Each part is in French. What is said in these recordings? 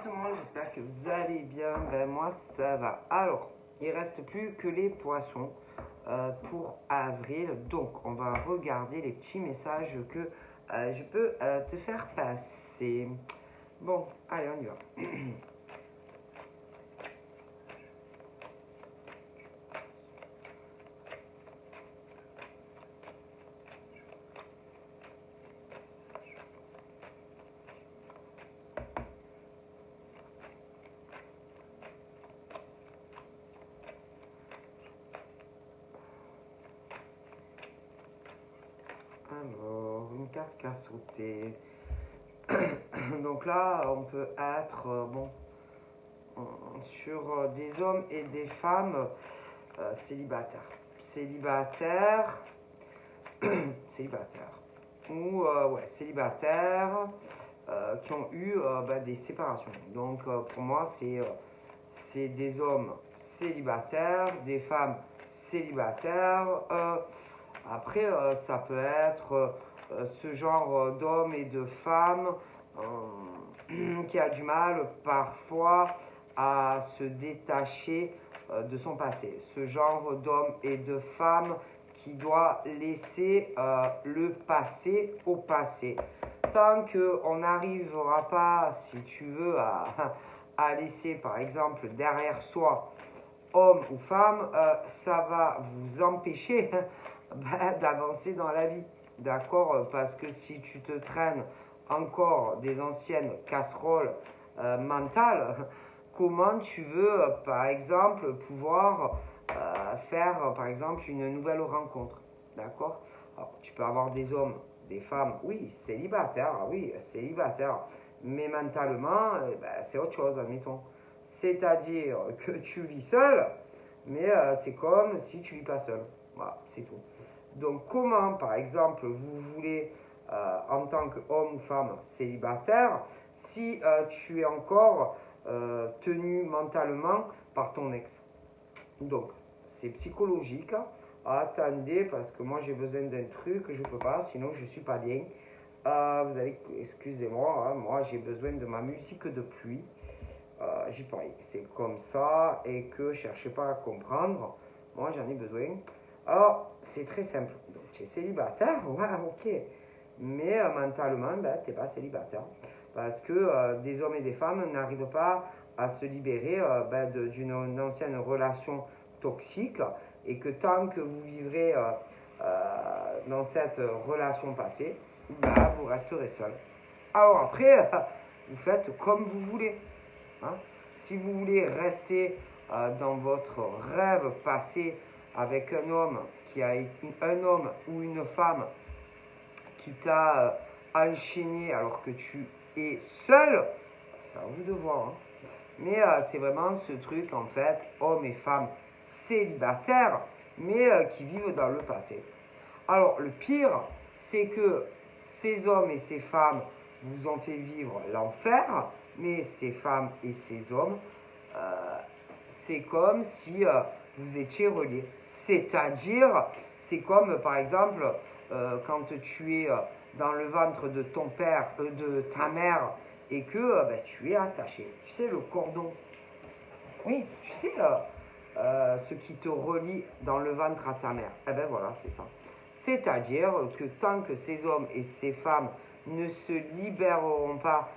tout le monde, j'espère que vous allez bien. Ben moi ça va. Alors, il reste plus que les poissons pour avril. Donc on va regarder les petits messages que je peux te faire passer. Bon, allez on y va. Alors, une carte qui a sauté. Donc là, on peut être sur des hommes et des femmes célibataires. Célibataires. Célibataires. Ou célibataires qui ont eu des séparations. Donc pour moi, c'est des hommes célibataires, des femmes célibataires. Après, ça peut être ce genre d'hommes et de femmes qui a du mal parfois à se détacher de son passé. Ce genre d'homme et de femme qui doit laisser le passé au passé. Tant qu'on n'arrivera pas, si tu veux, à laisser par exemple derrière soi homme ou femme, ça va vous empêcher d'avancer dans la vie. D'accord? Parce que si tu te traînes encore des anciennes casseroles mentales, comment tu veux, par exemple, pouvoir faire, par exemple, une nouvelle rencontre? D'accord? Alors, tu peux avoir des hommes, des femmes, oui, célibataires, mais mentalement, c'est autre chose, admettons. C'est-à-dire que tu vis seul, mais c'est comme si tu vis pas seul. Voilà, c'est tout. Donc comment, par exemple, vous voulez, en tant qu'homme ou femme célibataire, si tu es encore tenu mentalement par ton ex? Donc, c'est psychologique. Attendez, parce que moi j'ai besoin d'un truc, je peux pas, sinon je suis pas bien. Vous allez, excusez-moi, moi j'ai besoin de ma musique de pluie. J'y parie, c'est comme ça et que cherchez pas à comprendre. Moi j'en ai besoin. Alors, c'est très simple. Donc, tu es célibataire, ouais, ok. Mais mentalement, tu n'es pas célibataire. Parce que des hommes et des femmes n'arrivent pas à se libérer d'une ancienne relation toxique. Et que tant que vous vivrez dans cette relation passée, vous resterez seul. Alors après, vous faites comme vous voulez. Hein. Si vous voulez rester dans votre rêve passé avec un homme qui a été un homme ou une femme qui t'a enchaîné alors que tu es seul, c'est à vous de voir. Hein. Mais c'est vraiment ce truc en fait, hommes et femmes célibataires, mais qui vivent dans le passé. Alors le pire, c'est que ces hommes et ces femmes vous ont fait vivre l'enfer, mais ces femmes et ces hommes, c'est comme si vous étiez reliés. C'est-à-dire, c'est comme par exemple quand tu es dans le ventre de ton père, de ta mère, et que tu es attaché. Tu sais, le cordon. Oui, tu sais, ce qui te relie dans le ventre à ta mère. Eh ben voilà, c'est ça. C'est-à-dire que tant que ces hommes et ces femmes ne se libéreront pas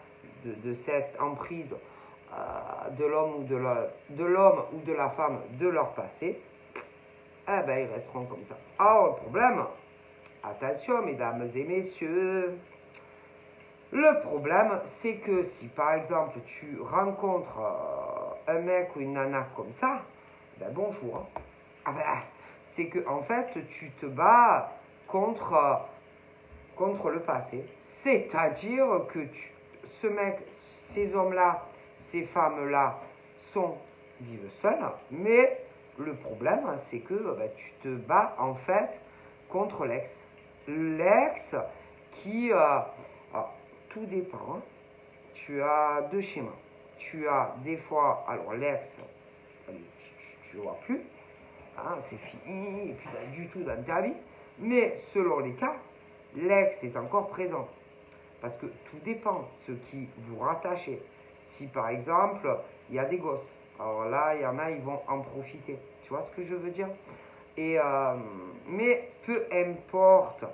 de cette emprise de l'homme ou de la femme de leur passé, eh ben ils resteront comme ça. Alors le problème, attention mesdames et messieurs, le problème c'est que si par exemple tu rencontres un mec ou une nana comme ça, ben bonjour. Hein. Ah ben, c'est que en fait tu te bats contre le passé. C'est-à-dire que ce mec, ces hommes-là, ces femmes-là vivent seuls, mais le problème, c'est que tu te bats en fait contre l'ex. L'ex qui, tout dépend, hein. Tu as deux schémas. Tu as des fois, alors l'ex, tu ne vois plus, hein, c'est fini, et puis pas du tout dans ta vie, mais selon les cas, l'ex est encore présent. Parce que tout dépend ce qui vous rattachez. si par exemple, il y a des gosses. Alors là, il y en a, ils vont en profiter. Tu vois ce que je veux dire? Mais peu importe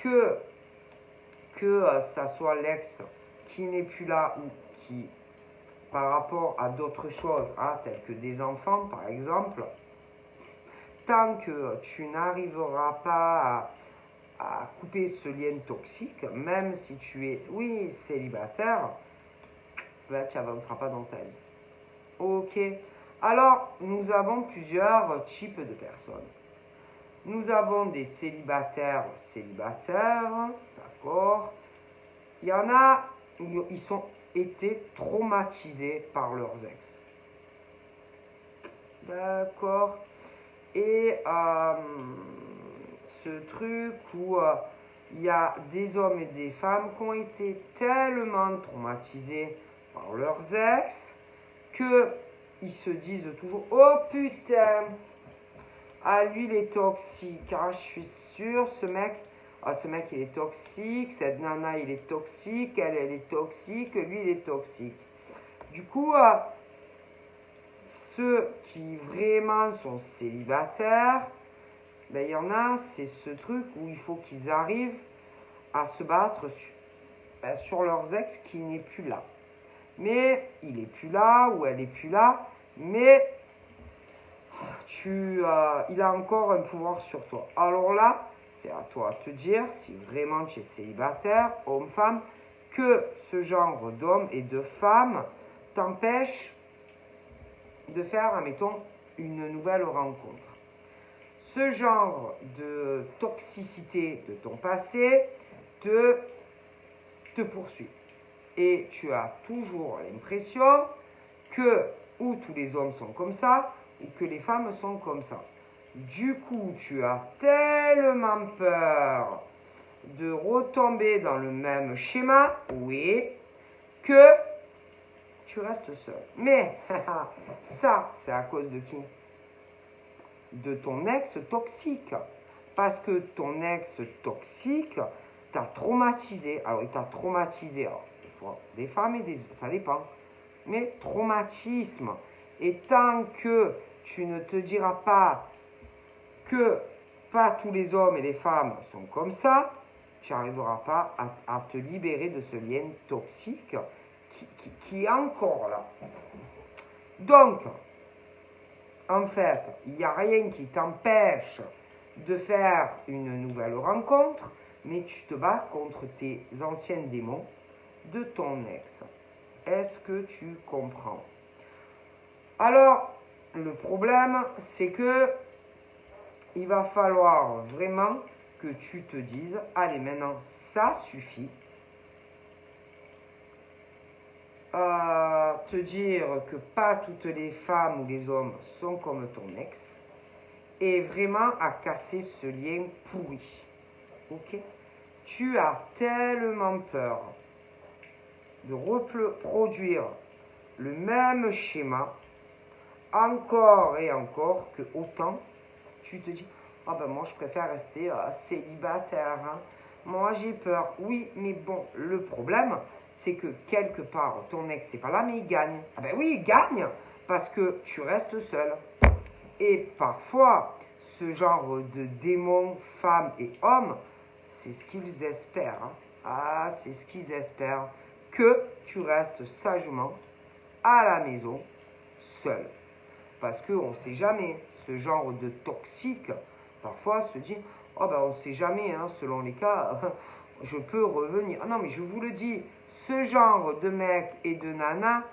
que ça soit l'ex qui n'est plus là ou qui, par rapport à d'autres choses, telles que des enfants par exemple, tant que tu n'arriveras pas à couper ce lien toxique, même si tu es, oui, célibataire, ben, tu n'avanceras pas dans ta vie. Ok. Alors, nous avons plusieurs types de personnes. Nous avons des célibataires, d'accord. Il y en a, ils ont été traumatisés par leurs ex. D'accord. Et ce truc où il y a des hommes et des femmes qui ont été tellement traumatisés par leurs ex qu'ils se disent toujours « Oh putain, lui il est toxique, je suis sûr, ce mec il est toxique, cette nana il est toxique, elle est toxique, lui il est toxique. » Du coup, ceux qui vraiment sont célibataires, ben, il y en a, c'est ce truc où il faut qu'ils arrivent à se battre sur leurs ex qui n'est plus là. Mais il est plus là ou elle est plus là, mais il a encore un pouvoir sur toi. Alors là, c'est à toi de te dire si vraiment tu es célibataire, homme-femme, que ce genre d'homme et de femme t'empêche de faire, admettons, une nouvelle rencontre. Ce genre de toxicité de ton passé te poursuit. Et tu as toujours l'impression que ou tous les hommes sont comme ça, ou que les femmes sont comme ça. Du coup, tu as tellement peur de retomber dans le même schéma, oui, que tu restes seul. Mais ça, c'est à cause de qui? De ton ex toxique. Parce que ton ex toxique t'a traumatisé. Alors, il t'a traumatisé. Alors, des femmes et des hommes, ça dépend. Mais traumatisme. Et tant que tu ne te diras pas que pas tous les hommes et les femmes sont comme ça, tu n'arriveras pas à te libérer de ce lien toxique qui est encore là. Donc, en fait, il n'y a rien qui t'empêche de faire une nouvelle rencontre, mais tu te bats contre tes anciens démons de ton ex. Est-ce que tu comprends? Alors, le problème, c'est que il va falloir vraiment que tu te dises, allez, maintenant, ça suffit. Te dire que pas toutes les femmes ou les hommes sont comme ton ex et vraiment à casser ce lien pourri. Ok? Tu as tellement peur de reproduire le même schéma encore et encore que autant tu te dis moi je préfère rester célibataire, hein. Moi j'ai peur. Oui, mais bon, le problème c'est que quelque part ton ex c'est pas là, mais il gagne. Ben oui, il gagne parce que tu restes seul. Et parfois ce genre de démons, femmes et hommes, c'est ce qu'ils espèrent, hein. C'est ce qu'ils espèrent, que tu restes sagement à la maison seul. Parce qu'on ne sait jamais, ce genre de toxique, parfois se dit, on ne sait jamais, hein, selon les cas, je peux revenir. Non, mais je vous le dis, ce genre de mec et de nana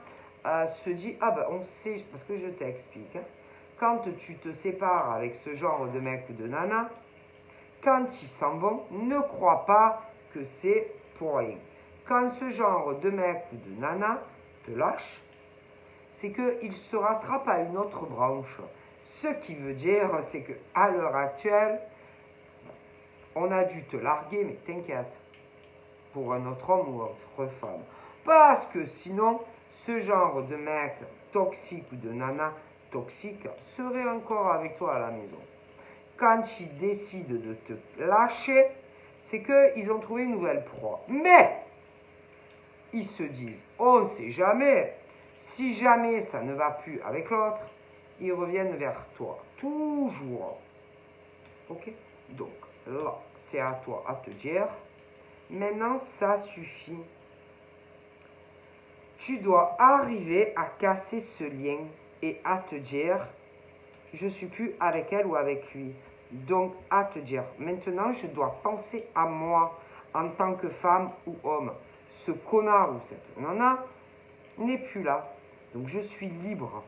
se dit, on sait, parce que je t'explique, hein, quand tu te sépares avec ce genre de mec ou de nana, quand ils s'en vont, ne crois pas que c'est pour rien. Quand ce genre de mec ou de nana te lâche, c'est qu'il se rattrape à une autre branche. Ce qui veut dire, c'est qu'à l'heure actuelle, on a dû te larguer, mais t'inquiète, pour un autre homme ou autre femme. Parce que sinon, ce genre de mec toxique ou de nana toxique serait encore avec toi à la maison. Quand ils décident de te lâcher, c'est qu'ils ont trouvé une nouvelle proie. Mais, ils se disent, on ne sait jamais, Si jamais ça ne va plus avec l'autre, ils reviennent vers toi. Toujours. Ok? Donc là, c'est à toi à te dire, maintenant ça suffit. Tu dois arriver à casser ce lien et à te dire, je ne suis plus avec elle ou avec lui. Donc à te dire, maintenant je dois penser à moi en tant que femme ou homme. Ce connard ou cette nana n'est plus là. Donc je suis libre.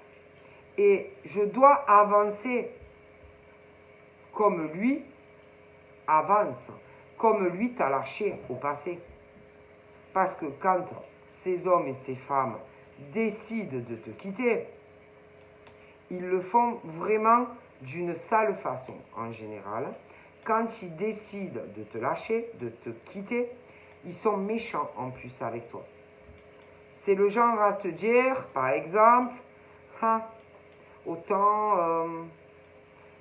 Et je dois avancer comme lui avance, comme lui t'a lâché au passé. Parce que quand ces hommes et ces femmes décident de te quitter, ils le font vraiment d'une sale façon en général. Quand ils décident de te lâcher, de te quitter, ils sont méchants en plus avec toi. C'est le genre à te dire, par exemple,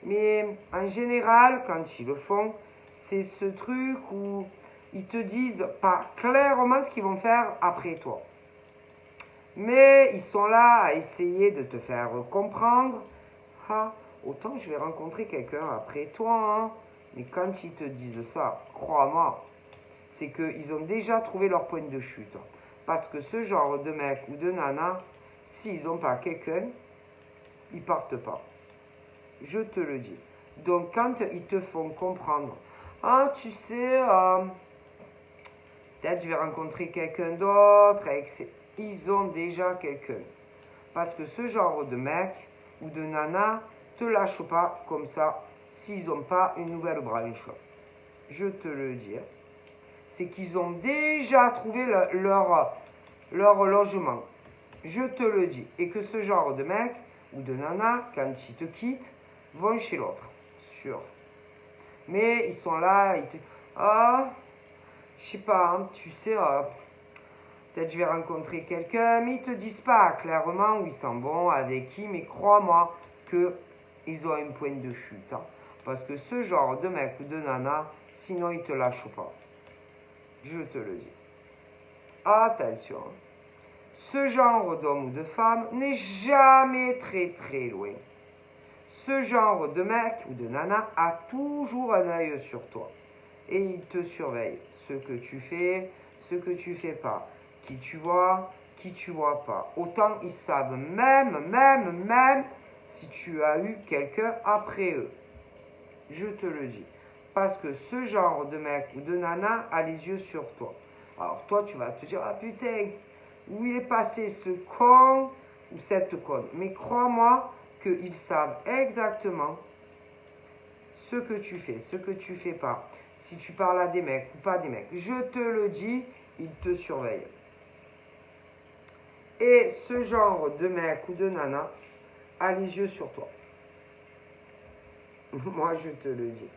mais en général, quand ils le font, c'est ce truc où ils te disent pas clairement ce qu'ils vont faire après toi. Mais ils sont là à essayer de te faire comprendre, autant je vais rencontrer quelqu'un après toi, hein. Mais quand ils te disent ça, crois-moi, c'est qu'ils ont déjà trouvé leur point de chute. Parce que ce genre de mec ou de nana, s'ils n'ont pas quelqu'un, ils partent pas. Je te le dis. Donc quand ils te font comprendre, tu sais, peut-être je vais rencontrer quelqu'un d'autre, ils ont déjà quelqu'un. Parce que ce genre de mec ou de nana te lâche pas comme ça s'ils n'ont pas une nouvelle branche. Je te le dis. C'est qu'ils ont déjà trouvé leur logement. Je te le dis. Et que ce genre de mec ou de nana, quand ils te quittent, vont chez l'autre. Sûr. Mais ils sont là, ils te... je sais pas, tu sais, peut-être je vais rencontrer quelqu'un, mais ils te disent pas clairement où ils s'en vont, avec qui, mais crois-moi qu'ils ont un point de chute. Parce que ce genre de mec ou de nana, sinon ils te lâchent pas. Je te le dis. Attention. Ce genre d'homme ou de femme n'est jamais très très loin. Ce genre de mec ou de nana a toujours un œil sur toi. Et il te surveille. Ce que tu fais, ce que tu fais pas. Qui tu vois pas. Autant ils savent même si tu as eu quelqu'un après eux. Je te le dis. Parce que ce genre de mec ou de nana a les yeux sur toi. Alors toi, tu vas te dire, putain, où il est passé ce con ou cette conne. Mais crois-moi qu'ils savent exactement ce que tu fais, ce que tu fais pas. Si tu parles à des mecs ou pas des mecs. Je te le dis, ils te surveillent. Et ce genre de mec ou de nana a les yeux sur toi. Moi, je te le dis.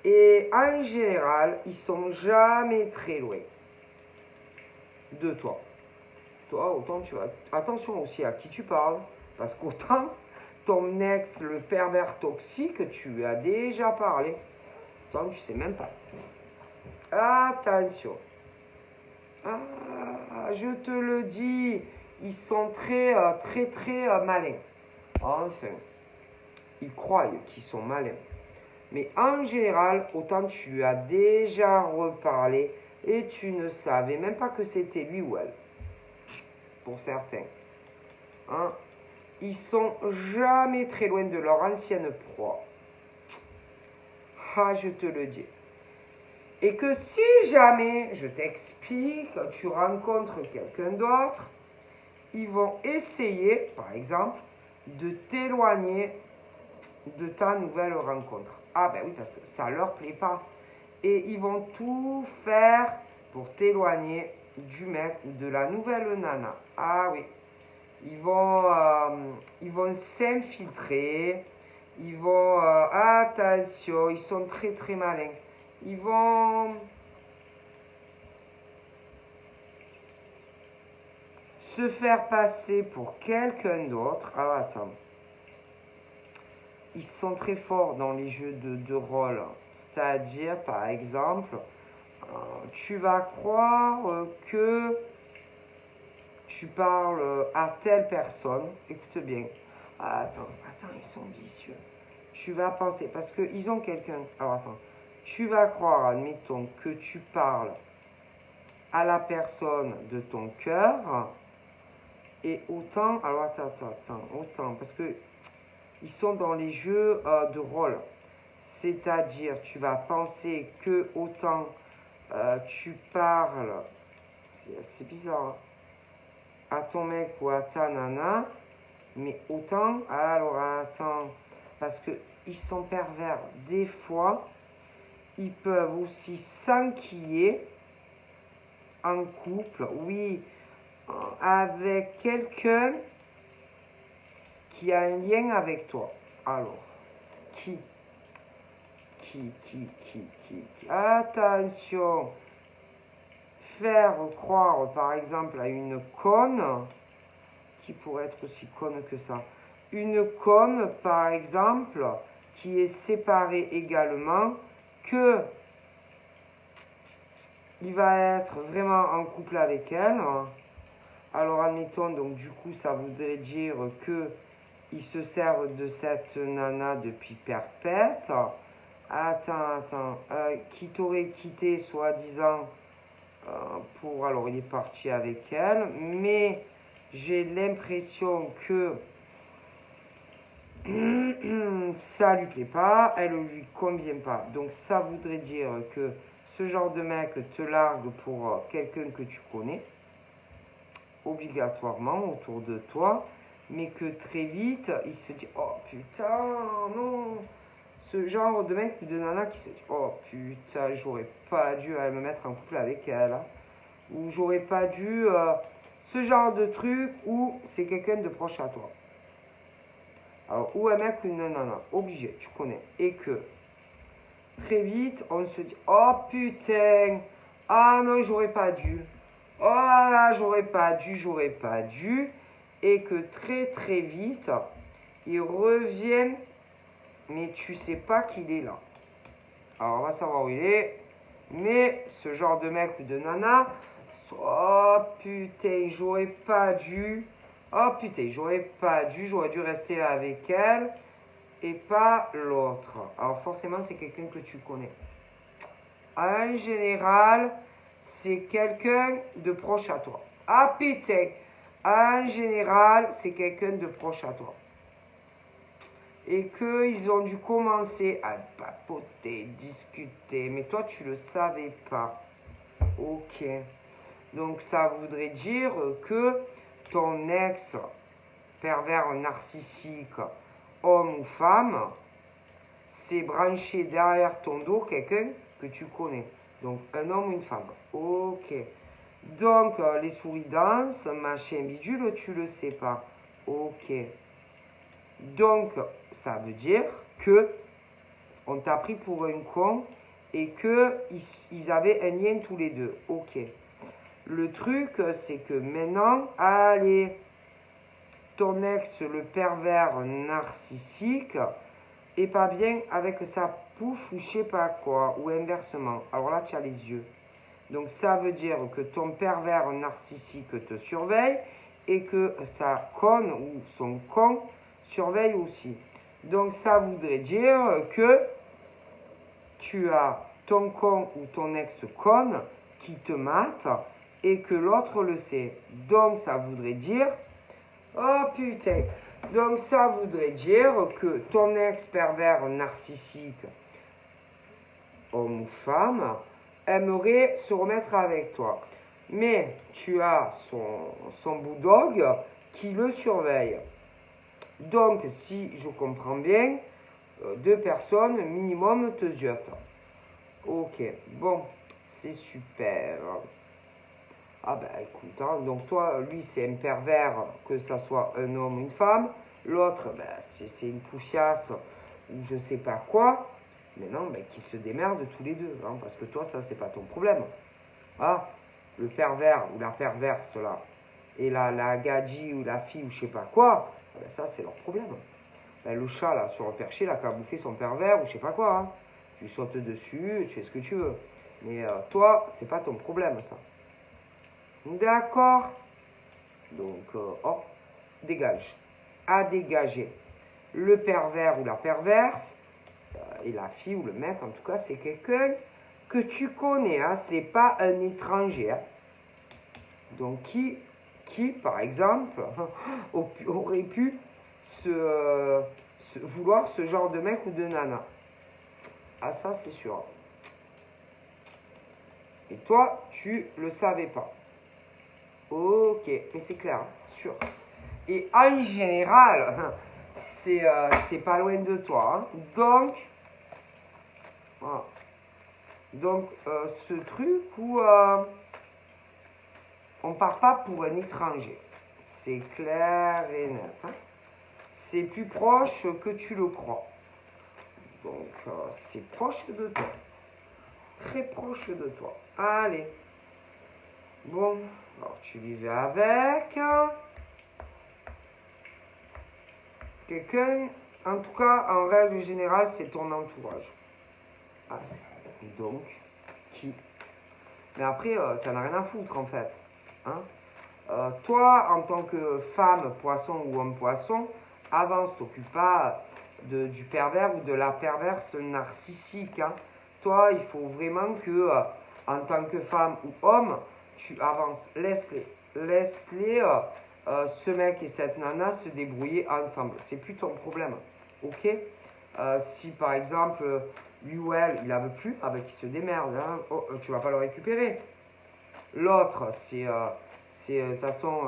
Et en général, ils sont jamais très loin de toi. Toi, autant tu vas... Attention aussi à qui tu parles, parce qu'autant ton ex, le pervers toxique, tu lui as déjà parlé. Autant tu sais même pas. Attention. Je te le dis, ils sont très malins. Enfin, ils croient qu'ils sont malins. Mais en général, autant tu lui as déjà reparlé et tu ne savais même pas que c'était lui ou elle. Pour certains. Ils sont jamais très loin de leur ancienne proie. Je te le dis. Et que si jamais, je t'explique, tu rencontres quelqu'un d'autre, ils vont essayer, par exemple, de t'éloigner de ta nouvelle rencontre. Ben oui, parce que ça leur plaît pas. Et ils vont tout faire pour t'éloigner du mec ou de la nouvelle nana. Oui. Ils vont s'infiltrer. Ils vont... attention, ils sont très très malins. Ils vont se faire passer pour quelqu'un d'autre. Attends. Ils sont très forts dans les jeux de rôle. C'est-à-dire, par exemple, tu vas croire que tu parles à telle personne, écoute bien, attends, ils sont vicieux. Tu vas penser, parce qu'ils ont quelqu'un, alors attends, tu vas croire, admettons, que tu parles à la personne de ton cœur, et autant, alors autant, parce que ils sont dans les jeux de rôle, c'est-à-dire, tu vas penser que autant tu parles, c'est bizarre, à ton mec ou à ta nana, mais autant, alors attends, parce que ils sont pervers. Des fois, ils peuvent aussi s'enquiller en couple, oui, avec quelqu'un qui a un lien avec toi. Alors, qui Attention, faire croire par exemple à une conne, qui pourrait être aussi conne que ça, une conne par exemple, qui est séparée également, que il va être vraiment en couple avec elle. Alors admettons, donc du coup ça voudrait dire que il se servent de cette nana depuis perpète. Attends, qui t'aurait quitté soi-disant pour... Alors il est parti avec elle, mais j'ai l'impression que ça lui plaît pas, elle lui convient pas. Donc ça voudrait dire que ce genre de mec te largue pour quelqu'un que tu connais, obligatoirement autour de toi, mais que très vite, il se dit, oh putain, non, ce genre de mec, de nana qui se dit, oh putain, j'aurais pas dû me mettre en couple avec elle, hein, ou j'aurais pas dû, ce genre de truc où c'est quelqu'un de proche à toi. Alors, ou un mec ou une nana, obligé, tu connais, et que très vite, on se dit, oh putain, ah non, j'aurais pas dû, oh là, j'aurais pas dû, et que très vite, il revient, mais tu sais pas qu'il est là. Alors, on va savoir où il est, mais ce genre de mec ou de nana, oh putain, j'aurais pas dû, oh putain, j'aurais dû rester là avec elle, et pas l'autre. Alors forcément, c'est quelqu'un que tu connais. En général, c'est quelqu'un de proche à toi. Ah putain, en général, c'est quelqu'un de proche à toi. Et qu'ils ont dû commencer à papoter, discuter, mais toi, tu le savais pas. Ok. Donc, ça voudrait dire que ton ex pervers narcissique, homme ou femme, s'est branché derrière ton dos quelqu'un que tu connais. Donc, un homme ou une femme. Ok. Donc, les souris dansent, machin bidule, tu le sais pas. Ok. Donc, ça veut dire que on t'a pris pour un con et que ils avaient un lien tous les deux. Ok. Le truc, c'est que maintenant, allez, ton ex, le pervers narcissique, est pas bien avec sa pouffe ou je sais pas quoi, ou inversement. Alors là, tu as les yeux. Donc ça veut dire que ton pervers narcissique te surveille et que sa conne ou son con surveille aussi. Donc ça voudrait dire que tu as ton con ou ton ex-conne qui te mate et que l'autre le sait. Donc ça voudrait dire, oh putain, donc ça voudrait dire que ton ex-pervers narcissique, homme ou femme, aimerait se remettre avec toi. Mais tu as son bulldog qui le surveille. Donc, si je comprends bien, 2 personnes minimum te ziotent. Ok, bon, c'est super. Ah ben écoute, hein, donc toi, lui c'est un pervers, que ça soit un homme ou une femme. L'autre, ben, c'est une poussiasse ou je sais pas quoi. Mais non, ben, qui se démerdent tous les deux, hein, parce que toi, ça c'est pas ton problème. Ah, le pervers ou la perverse là, et la gadji ou la fille ou je sais pas quoi, ben, ça c'est leur problème. Ben, le chat là, sur le perché là, qui a bouffé son pervers ou je sais pas quoi, hein. Tu sautes dessus, tu fais ce que tu veux. Mais toi, c'est pas ton problème ça. D'accord? Donc, hop, dégage. À dégager. Le pervers ou la perverse, et la fille ou le mec, en tout cas, c'est quelqu'un que tu connais, hein, c'est pas un étranger. Hein. Donc, qui, par exemple, aurait pu vouloir ce genre de mec ou de nana. Ah, ça, c'est sûr. Et toi, tu le savais pas. Ok, mais c'est clair, sûr. Et en général, c'est pas loin de toi. Hein. Donc, voilà. Donc, ce truc où on part pas pour un étranger. C'est clair et net. Hein. C'est plus proche que tu le crois. Donc, c'est proche de toi. Très proche de toi. Allez. Bon, alors tu vivais avec quelqu'un, en tout cas, en règle générale, c'est ton entourage. Ah, donc, qui? Mais après, tu n'en as rien à foutre, en fait. Hein? Toi, en tant que femme poisson ou homme poisson, avance, t'occupe pas du pervers ou de la perverse narcissique. Hein. Toi, il faut vraiment que, en tant que femme ou homme, tu avances. Laisse-les. Laisse-les, ce mec et cette nana, se débrouiller ensemble. C'est plus ton problème. Ok? Si par exemple, lui ou elle, il la veut plus, ah ben qu'il se démerde. Hein. Oh, tu vas pas le récupérer. L'autre, c'est de toute façon,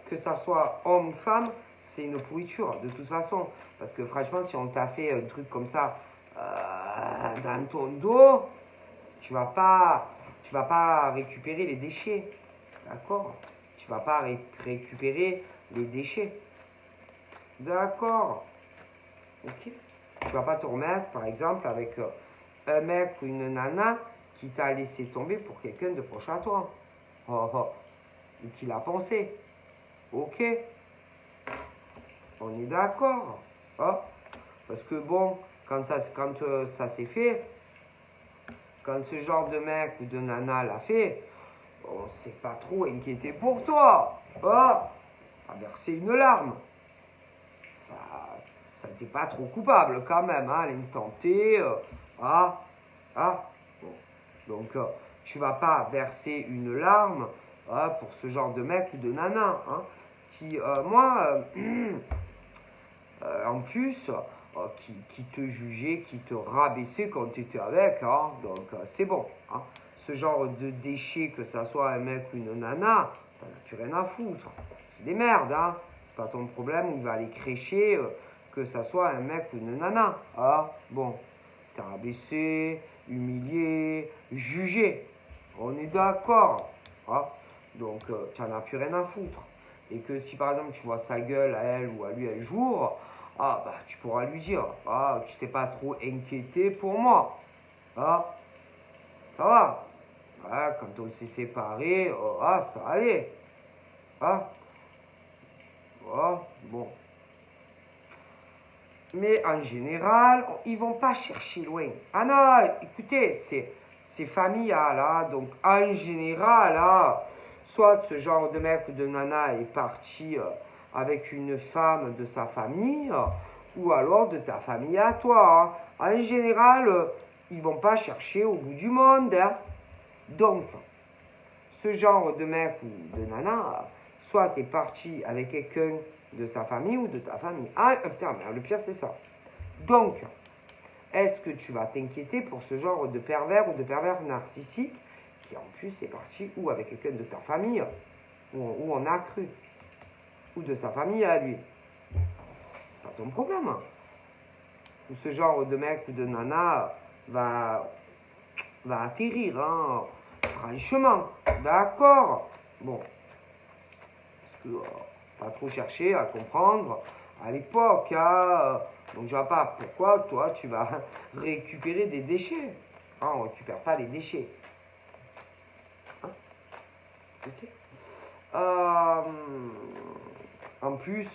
que ça soit homme ou femme, c'est une pourriture, de toute façon. Parce que franchement, si on t'a fait un truc comme ça dans ton dos, tu vas pas récupérer les déchets. D'accord? Tu vas pas récupérer les déchets. D'accord? Ok? Tu vas pas te remettre, par exemple, avec un mec ou une nana qui t'a laissé tomber pour quelqu'un de proche à toi. Oh, oh. Et qui l'a pensé. Ok? On est d'accord. Oh. Parce que bon, quand ça s'est fait, quand ce genre de mec ou de nana l'a fait, on s'est pas trop inquiété pour toi. Oh. A versé une larme. Ça n'était pas trop coupable quand même, hein, à l'instant T. Bon. Donc, tu vas pas verser une larme pour ce genre de mec ou de nana. Hein, qui, moi, en plus, qui te jugeait, qui te rabaissait quand tu étais avec. Hein, donc, c'est bon. Hein. Ce genre de déchet, que ça soit un mec ou une nana, t'en as plus rien à foutre. C'est des merdes. Hein. C'est pas ton problème, il va aller crécher, que ça soit un mec ou une nana. Ah, bon, t'es rabaissé, humilié, jugé. On est d'accord. Ah, donc, tu n'en as plus rien à foutre. Et que si par exemple tu vois sa gueule à elle ou à lui un jour, ah bah tu pourras lui dire, ah tu t'es pas trop inquiété pour moi. Ah, ça va. Ah, quand on s'est séparés, oh, ah ça allait. Ah, oh, bon. Mais en général, ils vont pas chercher loin. Ah non, écoutez, c'est familial, hein, donc en général, là, soit ce genre de mec ou de nana est parti avec une femme de sa famille, ou alors de ta famille à toi. Hein. En général, ils vont pas chercher au bout du monde. Hein. Donc, ce genre de mec ou de nana, soit tu es parti avec quelqu'un de sa famille ou de ta famille. Ah, putain, mais le pire c'est ça. Donc, est-ce que tu vas t'inquiéter pour ce genre de pervers ou de pervers narcissique qui en plus est parti ou avec quelqu'un de ta famille, où on a cru, ou de sa famille à lui? C'est pas ton problème. Ou ce genre de mec ou de nana va atterrir, hein, franchement, d'accord. Bon, parce que pas trop chercher à comprendre à l'époque, hein, donc je vois pas pourquoi toi tu vas récupérer des déchets. Hein, on ne récupère pas les déchets. Hein, okay. En plus,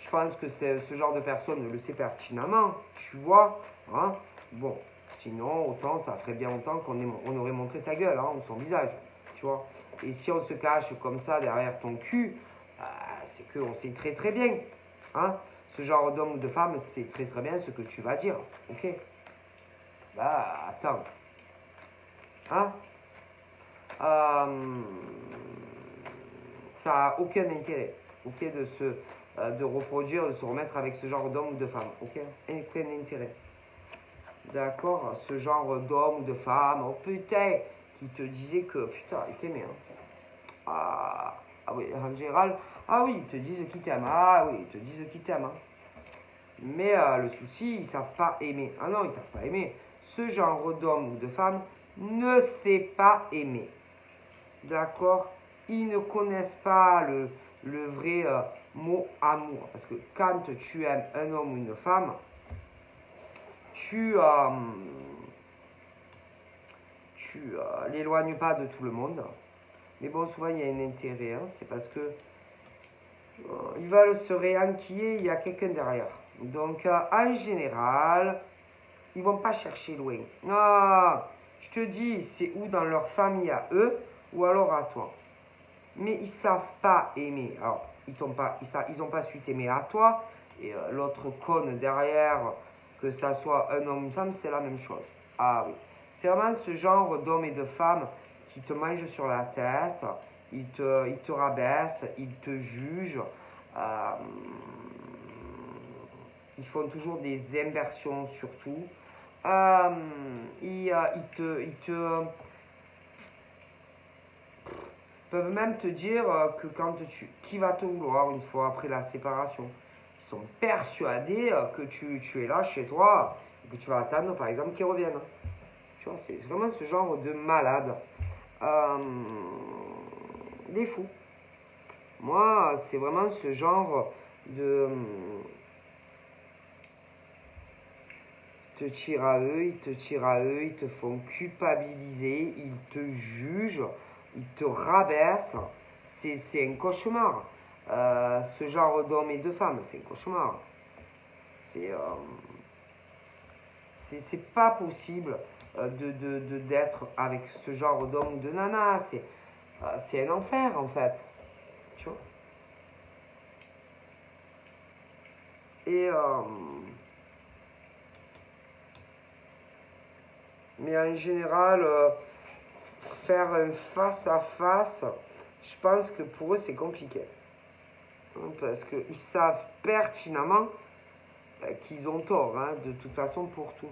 je pense que ce genre de personne le sait pertinemment, tu vois. Hein, bon, sinon, autant ça ferait bien longtemps qu'on aurait montré sa gueule, hein, ou son visage, tu vois. Et si on se cache comme ça derrière ton cul, c'est qu'on sait très très bien. Hein, ce genre d'homme ou de femme, c'est très très bien ce que tu vas dire. Ok. Bah, attends. Hein, ça n'a aucun intérêt. Ok, de reproduire, de se remettre avec ce genre d'homme ou de femme. Ok, aucun intérêt. D'accord, ce genre d'homme ou de femme, oh putain, qui te disait que putain, il t'aimait. Hein. Ah oui, en général, ah oui, ils te disent qu'ils t'aiment. Ah oui, ils te disent qu'ils t'aiment. Hein. Mais le souci, ils savent pas aimer. Ah non, ils savent pas aimer. Ce genre d'homme ou de femme ne sait pas aimer. D'accord? Ils ne connaissent pas le vrai mot amour. Parce que quand tu aimes un homme ou une femme, tu l'éloignes pas de tout le monde. Mais bon, souvent, il y a un intérêt. Hein, c'est parce que ils veulent se réenquiller, il y a quelqu'un derrière. Donc, en général, ils vont pas chercher loin. Ah, je te dis, c'est ou dans leur famille à eux, ou alors à toi. Mais ils savent pas aimer. Alors, ils ont pas su t'aimer à toi, et l'autre conne derrière, que ça soit un homme ou une femme, c'est la même chose. Ah oui. C'est vraiment ce genre d'hommes et de femmes qui te mangent sur la tête, ils te rabaissent, ils te jugent, euh, ils font toujours des inversions surtout. Ils te peuvent même te dire que qui va te vouloir une fois après la séparation. Ils sont persuadés que tu es là chez toi et que tu vas attendre par exemple qu'ils reviennent. Tu vois, c'est vraiment ce genre de malade. Des fous. Moi, c'est vraiment ce genre de te tirent à eux, ils te tirent à eux, ils te font culpabiliser, ils te jugent, ils te rabaissent. C'est un cauchemar. Ce genre d'hommes et de femmes, c'est un cauchemar. C'est c'est pas possible d'être avec ce genre d'homme ou de nana. C'est un enfer en fait. Tu vois. Et mais en général, faire un face à face, je pense que pour eux c'est compliqué. Hein, parce qu'ils savent pertinemment qu'ils ont tort, hein, de toute façon pour tout.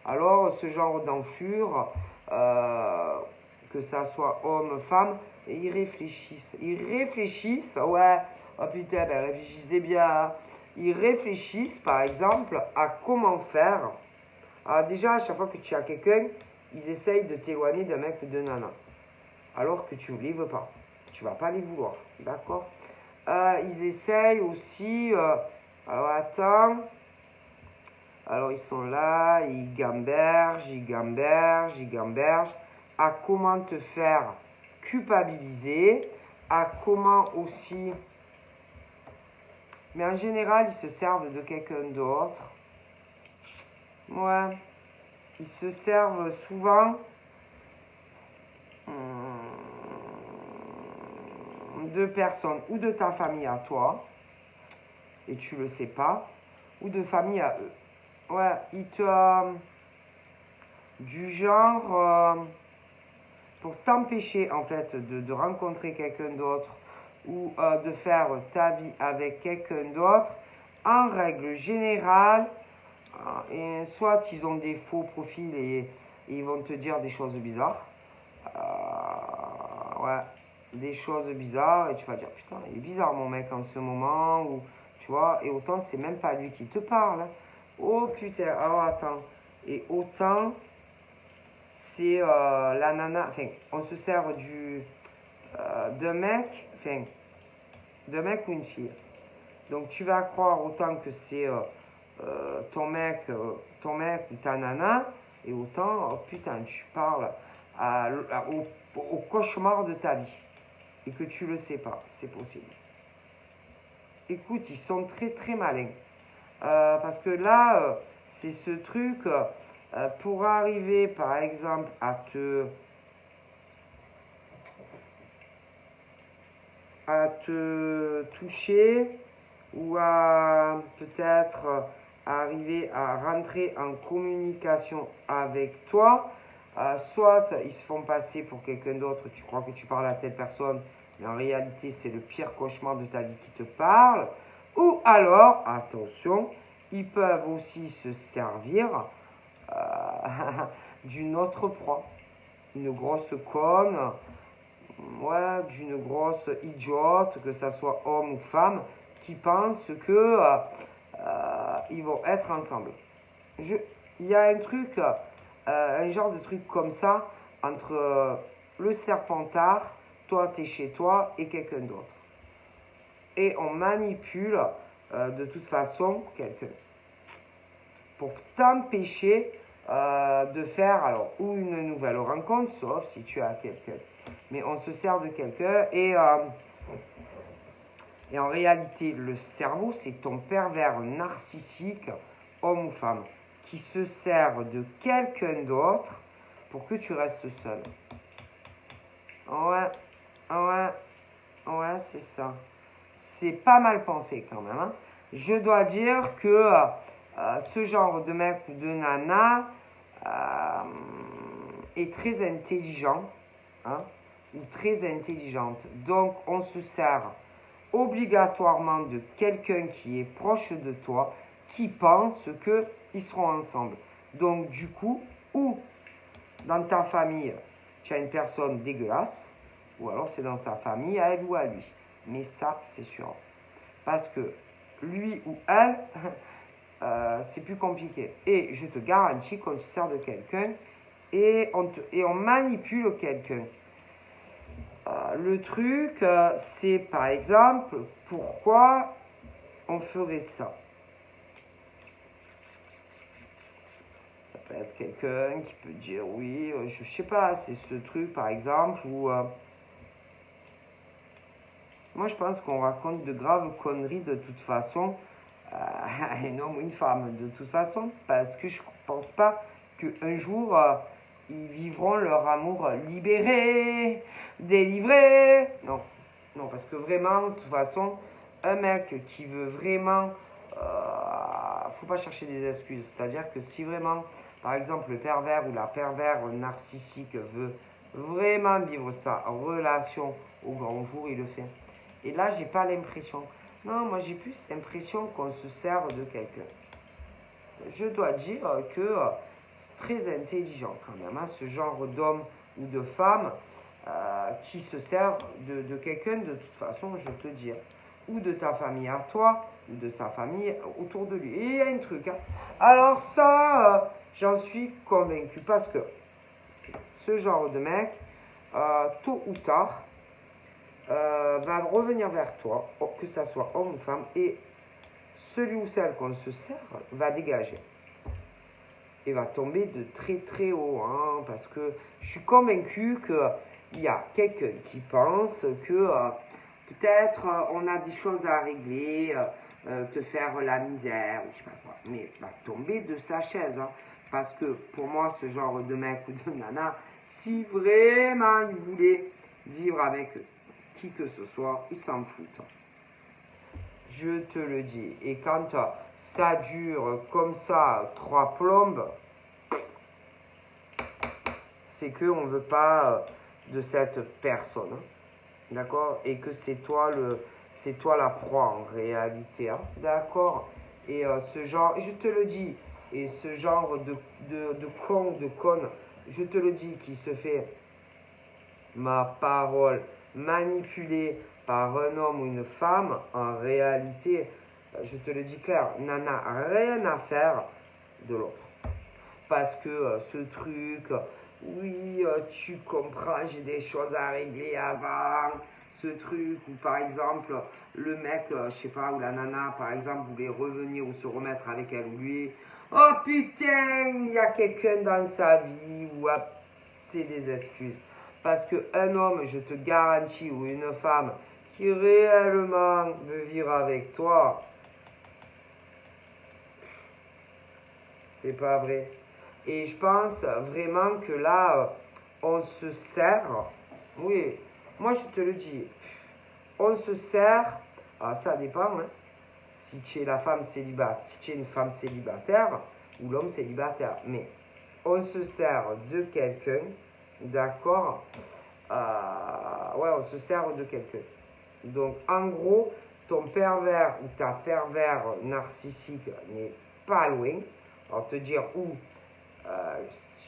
Alors ce genre d'enflure, que ça soit homme, femme, et ils réfléchissent. Ils réfléchissent, ouais, oh putain, ben réfléchissez bien. Hein. Ils réfléchissent par exemple à comment faire. Alors déjà, à chaque fois que tu as quelqu'un, ils essayent de t'éloigner d'un mec ou de nana. Alors que tu ne les veux pas. Tu vas pas les vouloir. D'accord? Ils essayent aussi. Alors attends. Alors ils sont là, ils gambergent, ils gambergent, ils gambergent. À comment te faire culpabiliser. À comment aussi. Mais en général, ils se servent de quelqu'un d'autre. Ouais. Ils se servent souvent de personnes ou de ta famille à toi, et tu le sais pas, ou de famille à eux. Ouais, ils te... du genre... pour t'empêcher en fait de rencontrer quelqu'un d'autre ou de faire ta vie avec quelqu'un d'autre, en règle générale, et soit ils ont des faux profils et ils vont te dire des choses bizarres. Ouais, des choses bizarres et tu vas dire putain, il est bizarre mon mec en ce moment, ou tu vois, et autant c'est même pas lui qui te parle. Hein. Oh putain, alors attends, et autant c'est la nana, enfin, on se sert d'un mec, enfin, d'un mec ou une fille. Donc tu vas croire autant que c'est ton mec ou ta nana, et autant, oh putain, tu parles au cauchemar de ta vie, et que tu le sais pas, c'est possible. Écoute, ils sont très très malins. Parce que là, c'est ce truc, pour arriver par exemple à te à te toucher ou à peut-être arriver à rentrer en communication avec toi. Soit ils se font passer pour quelqu'un d'autre, tu crois que tu parles à telle personne, mais en réalité c'est le pire cauchemar de ta vie qui te parle. Ou alors, attention, ils peuvent aussi se servir d'une autre proie, une grosse conne, ouais, d'une grosse idiote, que ça soit homme ou femme, qui pense que ils vont être ensemble. Il y a un truc, un genre de truc comme ça entre le serpentard, toi t'es chez toi et quelqu'un d'autre. Et on manipule de toute façon quelqu'un pour t'empêcher de faire alors ou une nouvelle rencontre, sauf si tu as quelqu'un. Mais on se sert de quelqu'un et en réalité, le cerveau, c'est ton pervers narcissique, homme ou femme, qui se sert de quelqu'un d'autre pour que tu restes seul. Ouais, ouais, c'est ça. C'est pas mal pensé quand même. Hein. Je dois dire que ce genre de mec ou de nana est très intelligent, hein, ou très intelligente. Donc, on se sert obligatoirement de quelqu'un qui est proche de toi, qui pense qu'ils seront ensemble. Donc du coup, ou dans ta famille, tu as une personne dégueulasse, ou alors c'est dans sa famille, à elle ou à lui. Mais ça, c'est sûr. Parce que lui ou elle, c'est plus compliqué. Et je te garantis qu'on se sert de quelqu'un et on manipule quelqu'un. Le truc, c'est par exemple, pourquoi on ferait ça? Ça peut être quelqu'un qui peut dire oui, je sais pas, c'est ce truc par exemple où moi je pense qu'on raconte de graves conneries de toute façon à un homme ou une femme de toute façon parce que je pense pas qu'un jour ils vivront leur amour libéré, délivré. Non, non, parce que vraiment, de toute façon, un mec qui veut vraiment, faut pas chercher des excuses. C'est-à-dire que si vraiment, par exemple, le pervers ou la pervers narcissique veut vraiment vivre sa relation au grand jour, il le fait. Et là, j'ai pas l'impression. Non, moi j'ai plus l'impression qu'on se sert de quelqu'un. Je dois dire que c'est très intelligent quand même, hein, ce genre d'homme ou de femme qui se sert de quelqu'un de toute façon, je te dis, ou de ta famille à toi, ou de sa famille autour de lui. Et il y a un truc. Hein. Alors ça, j'en suis convaincu parce que ce genre de mec, tôt ou tard, va revenir vers toi, que ça soit homme ou femme, et celui ou celle qu'on se sert va dégager. Et va tomber de très très haut, hein, parce que je suis convaincu qu'il y a quelqu'un qui pense que peut-être on a des choses à régler, te faire la misère, je sais pas quoi, mais va tomber de sa chaise, hein, parce que pour moi, ce genre de mec ou de nana, si vraiment il voulait vivre avec qui que ce soit, il s'en fout. Je te le dis. Et quand ça dure comme ça, 3 plombes, c'est qu'on ne veut pas de cette personne. D'accord? Et que c'est toi la proie en réalité. Hein, d'accord? Et ce genre, je te le dis, et ce genre de con, de conne, je te le dis, qui se fait ma parole manipulée par un homme ou une femme, en réalité, je te le dis clair, n'en a rien à faire de l'autre. Parce que ce truc, oui, tu comprends, j'ai des choses à régler avant, ce truc, ou par exemple, le mec, je sais pas, ou la nana, par exemple, voulait revenir ou se remettre avec elle ou lui, oh putain, il y a quelqu'un dans sa vie, ou c'est des excuses. Parce qu'un homme, je te garantis, ou une femme qui réellement veut vivre avec toi, c'est pas vrai. Et je pense vraiment que là, on se sert. Oui, moi je te le dis. on se sert, ça dépend, hein, si tu es la femme célibataire, si tu es une femme célibataire ou l'homme célibataire, mais on se sert de quelqu'un, d'accord, ouais, on se sert de quelqu'un. Donc, en gros, ton pervers ou ta pervers narcissique n'est pas loin. Alors, te dire où,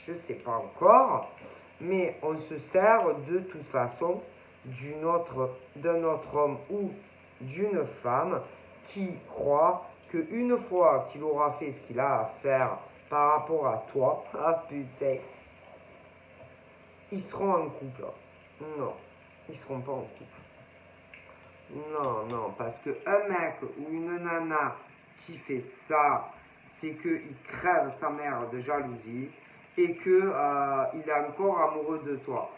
je ne sais pas encore, mais on se sert de toute façon d'un autre homme ou d'une femme qui croit qu'une fois qu'il aura fait ce qu'il a à faire par rapport à toi, ah putain, ils seront en couple. Non, ils seront pas en couple. Non, non, parce qu'un mec ou une nana qui fait ça, c'est qu'il crève sa mère de jalousie et qu'il est encore amoureux de toi.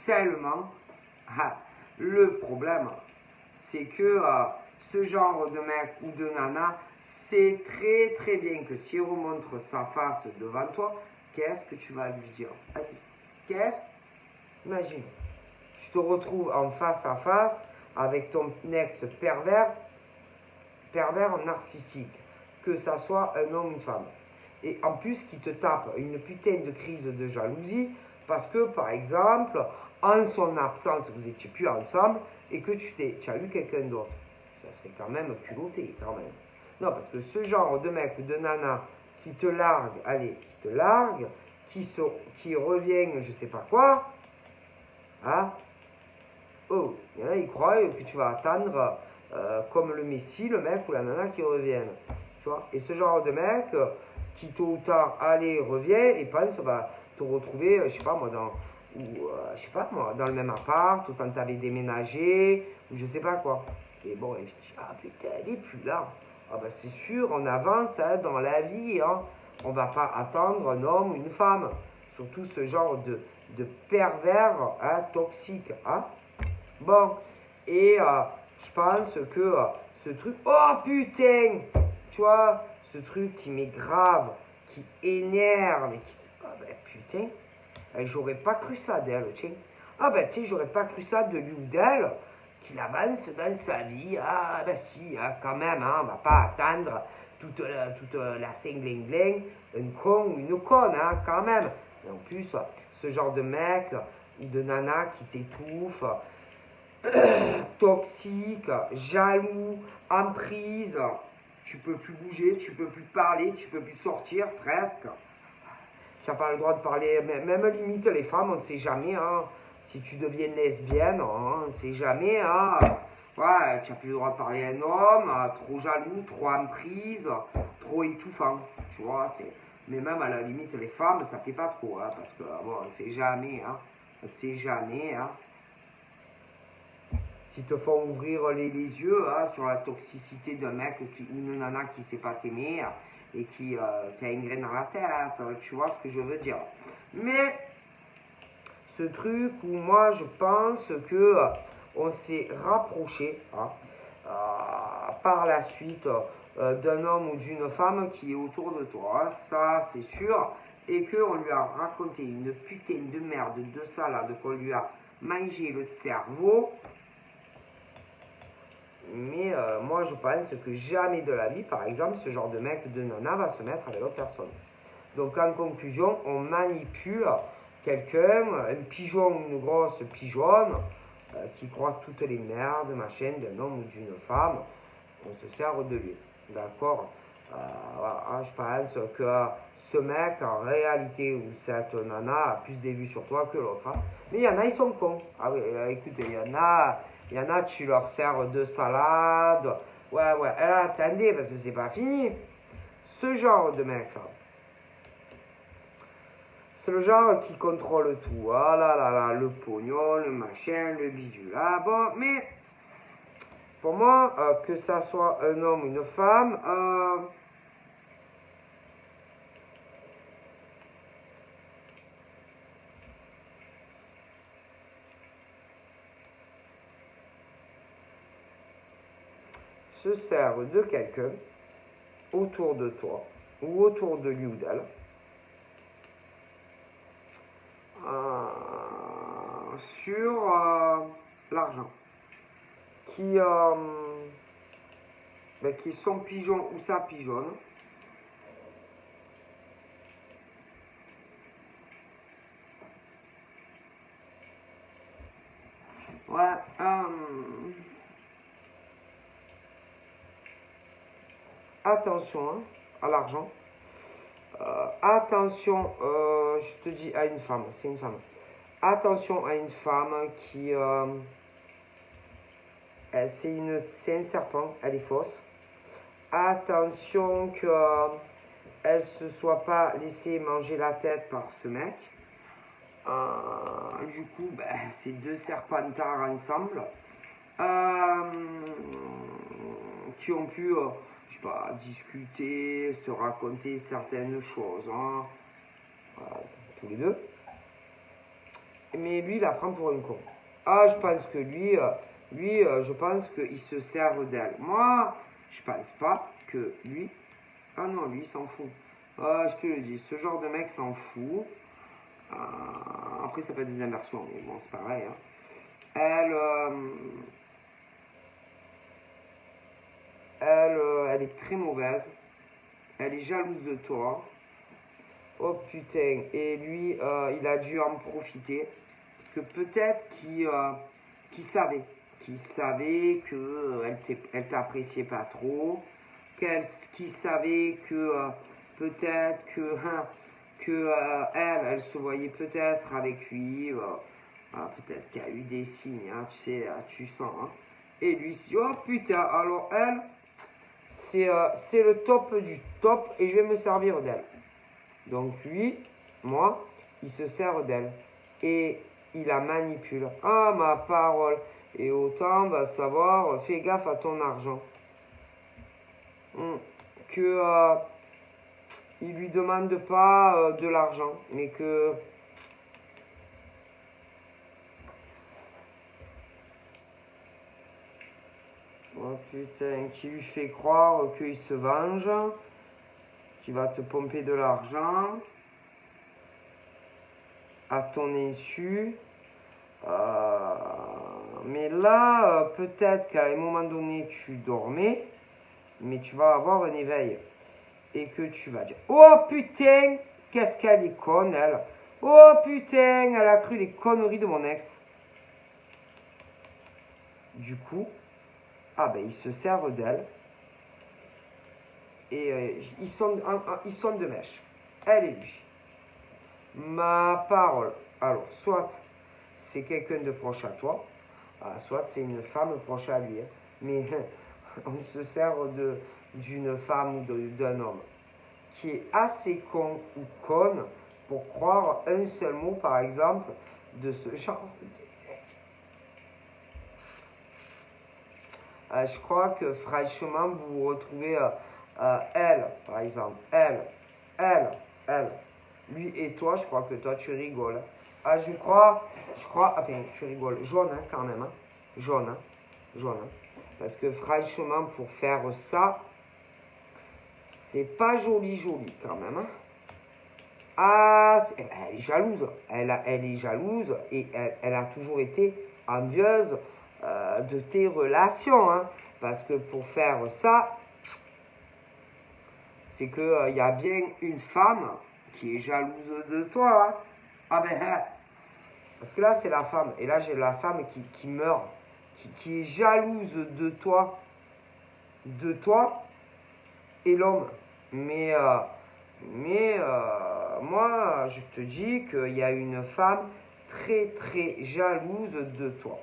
Seulement, le problème, c'est que ce genre de mec ou de nana, c'est très très bien que s'il remontre sa face devant toi, qu'est-ce que tu vas lui dire? Imagine, tu te retrouves en face à face avec ton ex pervers narcissique, que ça soit un homme ou une femme. Et en plus, qui te tape une putain de crise de jalousie, parce que, par exemple, en son absence, vous n'étiez plus ensemble, et que tu as eu quelqu'un d'autre. Ça serait quand même culotté, quand même. Non, parce que ce genre de mec ou de nana qui te largue, qui revient, je sais pas quoi, hein, oh, il y en a, ils croient que tu vas attendre comme le Messie, le mec ou la nana qui reviennent. Tu vois. Et ce genre de mec qui tôt ou tard, allez, revient et pense te retrouver, je sais pas moi, je sais pas moi, dans le même appart, ou quand t'avais déménagé, ou je sais pas quoi. Et bon, et je dis, ah putain, elle est plus là. Ah bah c'est sûr, on avance hein, dans la vie, hein. On va pas attendre un homme ou une femme. Surtout ce genre de pervers hein, toxique. Hein. Bon, et je pense que ce truc, oh putain, tu vois, ce truc qui m'est grave, qui énerve, et qui, ah ben putain, j'aurais pas cru ça d'elle, tiens. Ah ben tu sais, j'aurais pas cru ça de lui ou d'elle, qu'il avance dans sa vie, ah ben si, hein, quand même, hein, on va pas attendre toute la cingling un con ou une conne, hein, quand même. Et en plus, ce genre de mec ou de nana qui t'étouffe, toxique, jaloux, emprise, tu peux plus bouger, tu peux plus parler, tu peux plus sortir presque. Tu n'as pas le droit de parler, même limite les femmes, on ne sait jamais, hein, si tu deviens lesbienne, hein, on ne sait jamais, hein, ouais, tu n'as plus le droit de parler à un homme, trop jaloux, trop emprise, trop étouffant, tu vois, mais même à la limite les femmes, ça ne fait pas trop, hein, parce que bon, on ne sait jamais, hein, on ne sait jamais, hein. Si te font ouvrir les yeux hein, sur la toxicité d'un mec ou une nana qui ne sait pas t'aimer et qui a une graine dans la tête, tu vois ce que je veux dire. Mais ce truc où moi je pense que on s'est rapproché hein, par la suite d'un homme ou d'une femme qui est autour de toi, hein, ça c'est sûr, et qu'on lui a raconté une putain de merde de salade, qu'on lui a mangé le cerveau. Mais moi je pense que jamais de la vie, par exemple, ce genre de mec ou de nana va se mettre avec l'autre personne. Donc en conclusion, on manipule quelqu'un, un pigeon ou une grosse pigeonne, qui croit toutes les merdes, machin, d'un homme ou d'une femme, on se sert de lui. D'accord voilà, je pense que ce mec, en réalité, ou cette nana, a plus des vues sur toi que l'autre. Hein. Mais il y en a, ils sont cons. Ah oui, écoutez, il y en a, tu leur sers de salade. Ouais, attendez, parce que c'est pas fini. Ce genre de mec, c'est le genre qui contrôle tout. Ah là là là, le pognon, le machin, le bisu. Ah bon, mais pour moi, que ça soit un homme ou une femme, se sert de quelqu'un autour de toi ou autour de lui ou d'elle sur l'argent, qui son pigeon ou sa pigeonne. Ouais, attention hein, à l'argent. Attention, je te dis à une femme, c'est une femme. Attention à une femme qui... c'est un serpent, elle est fausse. Attention que elle se soit pas laissée manger la tête par ce mec. Du coup, c'est deux serpentards ensemble qui ont pu, je sais pas, discuter, se raconter certaines choses, hein, tous les deux. Mais lui, il la prend pour une con. Ah, je pense que lui, je pense qu'il se sert d'elle. Moi, je pense pas que lui. Ah non, lui, il s'en fout. Ah, je te le dis, ce genre de mec s'en fout. Après, ça peut être des inversions, mais bon, c'est pareil. Hein. Elle est très mauvaise. Elle est jalouse de toi. Oh putain. Et lui, il a dû en profiter. Parce que peut-être qu'il savait. Qu'il savait qu'elle t'appréciait pas trop. Qu'il savait que peut-être que elle se voyait peut-être avec lui. Peut-être qu'il y a eu des signes, hein, tu sais, tu sens. Hein. Et lui, il se dit, oh putain, alors elle, c'est le top du top et je vais me servir d'elle. Donc lui, moi, il se sert d'elle. Et il la manipule. Ah, ma parole. Et autant va savoir, fais gaffe à ton argent. Que il lui demande pas de l'argent, mais que oh putain, qui lui fait croire qu'il se venge, qu'il va te pomper de l'argent à ton insu. Mais là, peut-être qu'à un moment donné, tu dormais, mais tu vas avoir un éveil. Et que tu vas dire, oh putain, qu'est-ce qu'elle est conne, elle. Oh putain, elle a cru les conneries de mon ex. Du coup, ils se servent d'elle. Et ils sont de mèche. Elle et lui. Ma parole. Alors, soit c'est quelqu'un de proche à toi, soit c'est une femme proche à lui. Hein. Mais on se sert d'une femme ou d'un homme qui est assez con ou conne pour croire un seul mot, par exemple, de ce genre. Je crois que franchement, vous vous retrouvez elle, par exemple, elle, lui et toi, je crois que toi, tu rigoles. Je crois, enfin, tu rigoles, jaune hein, quand même, hein. Jaune, hein. Parce que franchement, pour faire ça, c'est pas joli quand même, hein. Elle est jalouse, elle est jalouse et elle a toujours été envieuse de tes relations, hein. Parce que pour faire ça, c'est qu'il y a bien une femme qui est jalouse de toi, hein. Parce que là, c'est la femme. Et là, j'ai la femme qui meurt, qui est jalouse de toi et l'homme. Mais moi, je te dis qu'il y a une femme très, très jalouse de toi.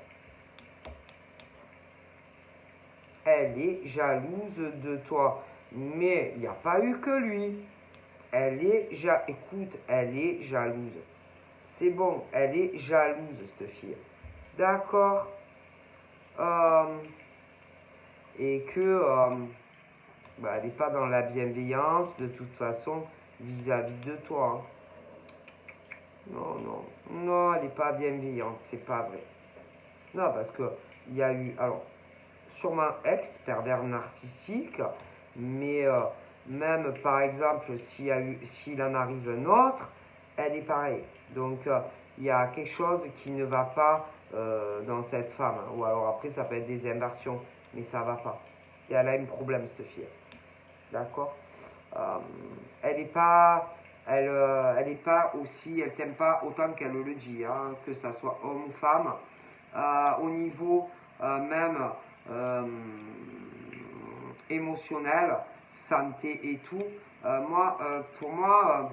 Elle est jalouse de toi. Mais il n'y a pas eu que lui. Écoute, elle est jalouse. C'est bon, elle est jalouse, cette fille. D'accord. Et que elle n'est pas dans la bienveillance, de toute façon, vis-à-vis de toi. Hein. Non, elle n'est pas bienveillante, c'est pas vrai. Non, parce que il y a eu, alors, sûrement ex, pervers narcissique, mais même, par exemple, s'il en arrive un autre, elle est pareille. Donc, il y a quelque chose qui ne va pas dans cette femme. Hein. Ou alors après, ça peut être des inversions, mais ça va pas. Et elle a un problème, cette fille. D'accord. Elle n'est pas, elle est pas aussi, elle t'aime pas autant qu'elle le dit, hein, que ça soit homme ou femme. Au niveau même émotionnel, santé et tout. Pour moi,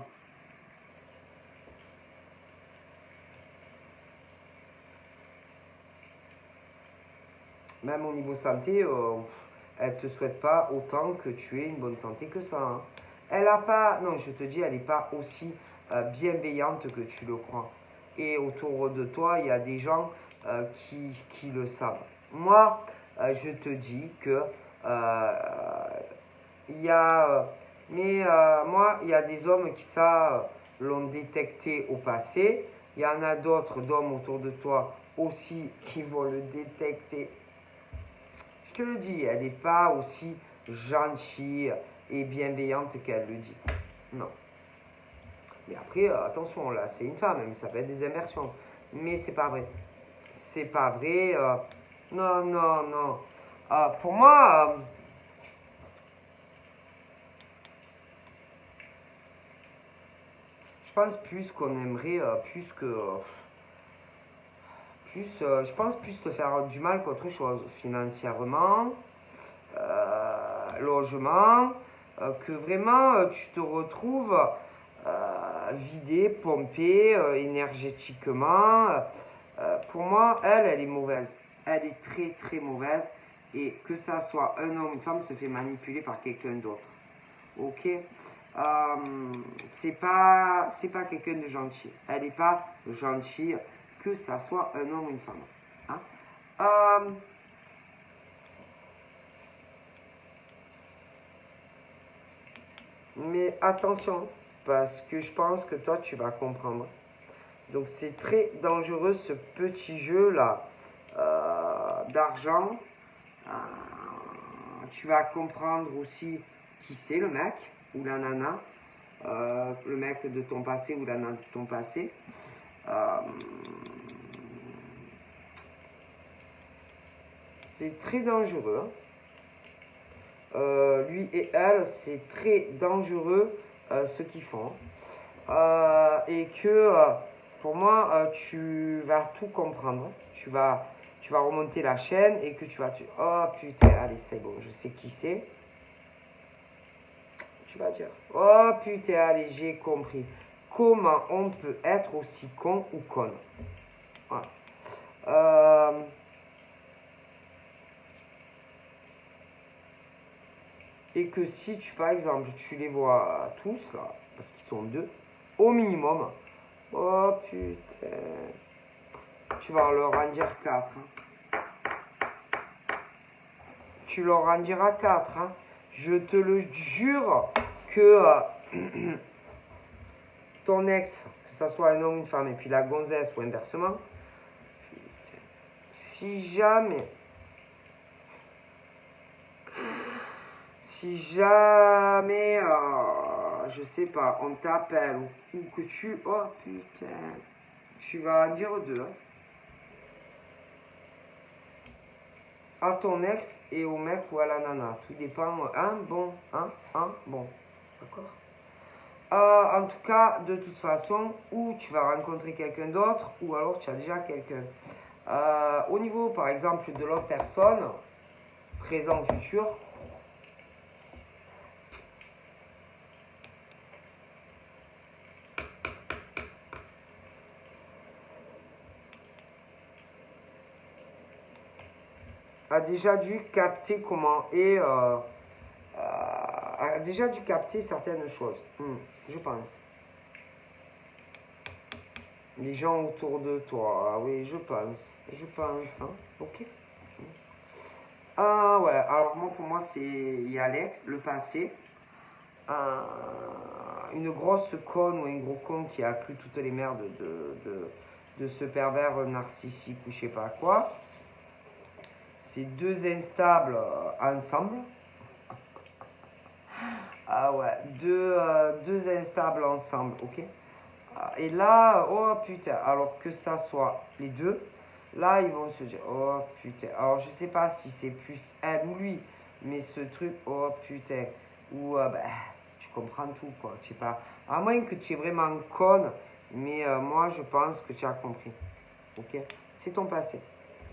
même au niveau santé, elle te souhaite pas autant que tu aies une bonne santé que ça. Hein. Elle a pas, non, je te dis, elle n'est pas aussi bienveillante que tu le crois. Et autour de toi, il y a des gens qui le savent. Moi, je te dis que il y a, moi, il y a des hommes qui ça l'ont détecté au passé. Il y en a d'autres d'hommes autour de toi aussi qui vont le détecter. Je te le dis, elle n'est pas aussi gentille et bienveillante qu'elle le dit. Non. Mais après, attention, là, c'est une femme, mais ça peut être des inversions. Mais c'est pas vrai. C'est pas vrai. Non, non, non. Pour moi, je pense plus qu'on aimerait, je pense plus te faire du mal qu'autre chose. Financièrement, logement, que vraiment tu te retrouves vidé, pompé énergétiquement. Pour moi, elle est mauvaise. Elle est très très mauvaise. Et que ça soit un homme ou une femme se fait manipuler par quelqu'un d'autre. Ok, c'est pas quelqu'un de gentil. Elle n'est pas gentille, que ça soit un homme ou une femme. Hein? Euh, mais attention, parce que je pense que toi tu vas comprendre. Donc c'est très dangereux ce petit jeu là d'argent. Euh, tu vas comprendre aussi qui c'est le mec ou la nana, le mec de ton passé ou la nana de ton passé. C'est très dangereux. Hein. Lui et elle, c'est très dangereux ce qu'ils font. Et que pour moi, tu vas tout comprendre. Tu vas remonter la chaîne et que tu vas dire oh putain, allez, c'est bon, je sais qui c'est. Tu vas dire oh putain, allez, j'ai compris. Comment on peut être aussi con ou conne. Voilà. Et que si tu, par exemple, tu les vois tous, là, parce qu'ils sont deux, au minimum, oh putain, tu vas leur en dire 4. Hein. Tu leur en diras 4. Hein. Je te le jure que ton ex, que ce soit un homme ou une femme, et puis la gonzesse ou inversement, si jamais je sais pas, on t'appelle ou que tu, oh putain, tu vas en dire 2. Hein. À ton ex et au mec ou à la nana. Tout dépend. Bon. D'accord. En tout cas, de toute façon, ou tu vas rencontrer quelqu'un d'autre, ou alors tu as déjà quelqu'un. Au niveau, par exemple, de l'autre personne, présent, futur, a déjà dû capter comment est. A déjà dû capter certaines choses. Je pense. Les gens autour de toi, ah oui, je pense. Hein. Ok. Ah ouais, alors moi pour moi il y a le passé, une grosse conne ou un gros con qui a cru toutes les merdes de ce pervers narcissique ou je sais pas quoi. Ces deux instables ensemble. Ah ouais, deux instables ensemble, ok. Et là, oh putain, alors que ça soit les deux, Là, ils vont se dire, oh putain. Alors, je sais pas si c'est plus elle ou lui, mais ce truc, oh putain. Ou, tu comprends tout, quoi. Tu sais pas. À moins que tu es vraiment conne, mais moi, je pense que tu as compris. Ok? C'est ton passé.